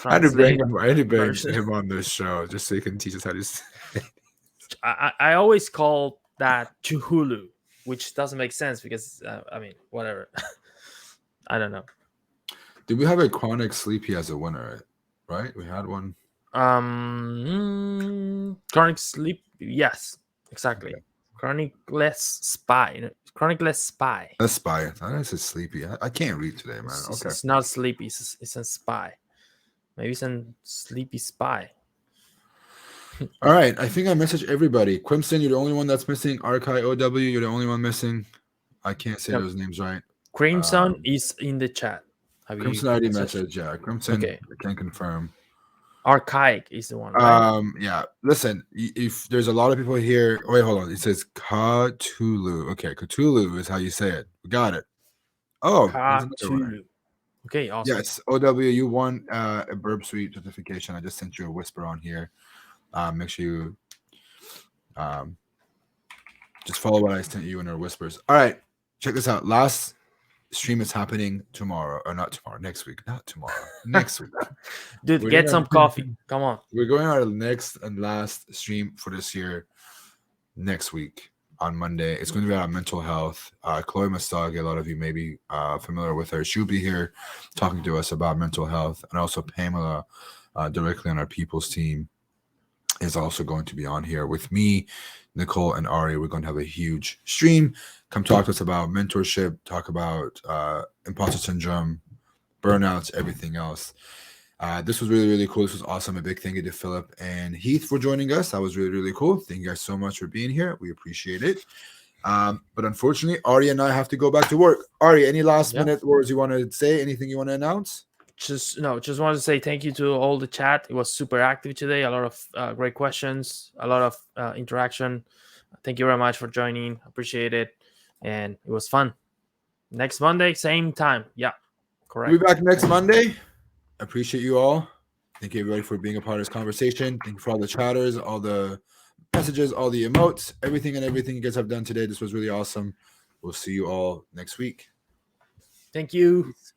I had to bring Translate? him version? on this show just so he can teach us how to say it. I always call that Chuhulu, which doesn't make sense because I mean, whatever. I don't know. Did we have a chronic sleepy as a winner? Right? We had one. Chronic sleep. Yes, exactly. Okay. Chronicless spy. Chronicless spy. Let's spy. I thought I said sleepy. I can't read today, man. Okay. It's not sleepy. It's a spy. Maybe it's a sleepy spy. All right. I think I messaged everybody. Crimson, you're the only one that's missing. Arkai OW, you're the only one missing. I can't say those names right. Crimson is in the chat. Have Crimson already messaged. Yeah. Crimson, okay. I can confirm. Archaic is the one, right? Yeah. Listen, if there's a lot of people here. Wait, hold on. It says Cthulhu. Okay, Cthulhu is how you say it. We got it. Oh, there's another winner. Cthulhu. Okay, awesome. Yes, OW, you won a Burp Suite certification. I just sent you a whisper on here. Make sure you just follow what I sent you in our whispers. All right, check this out. Last stream is happening tomorrow, or not tomorrow, next week. Not tomorrow, next week. Dude, get some coffee. Come on. We're going on our next and last stream for this year next week on Monday. It's going to be about mental health. Chloe Mastagi, a lot of you may be familiar with her. She'll be here talking to us about mental health. And also Pamela, directly on our people's team, is also going to be on here with me, Nicole, and Ari. We're going to have a huge stream. Come talk to us about mentorship, talk about imposter syndrome, burnouts, everything else. This was really, really cool. This was awesome. A big thank you to Phillip and Heath for joining us. That was really, really cool. Thank you guys so much for being here. We appreciate it. But unfortunately, Ari and I have to go back to work. Ari, any last minute words you want to say? Anything you want to announce? Just wanted to say thank you to all the chat. It was super active today. A lot of great questions, a lot of interaction. Thank you very much for joining. Appreciate it. And it was fun. Next Monday, same time. Yeah, correct. We'll be back next Monday. I appreciate you all. Thank you, everybody, for being a part of this conversation. Thank you for all the chatters, all the messages, all the emotes, everything you guys have done today. This was really awesome. We'll see you all next week. Thank you. Peace.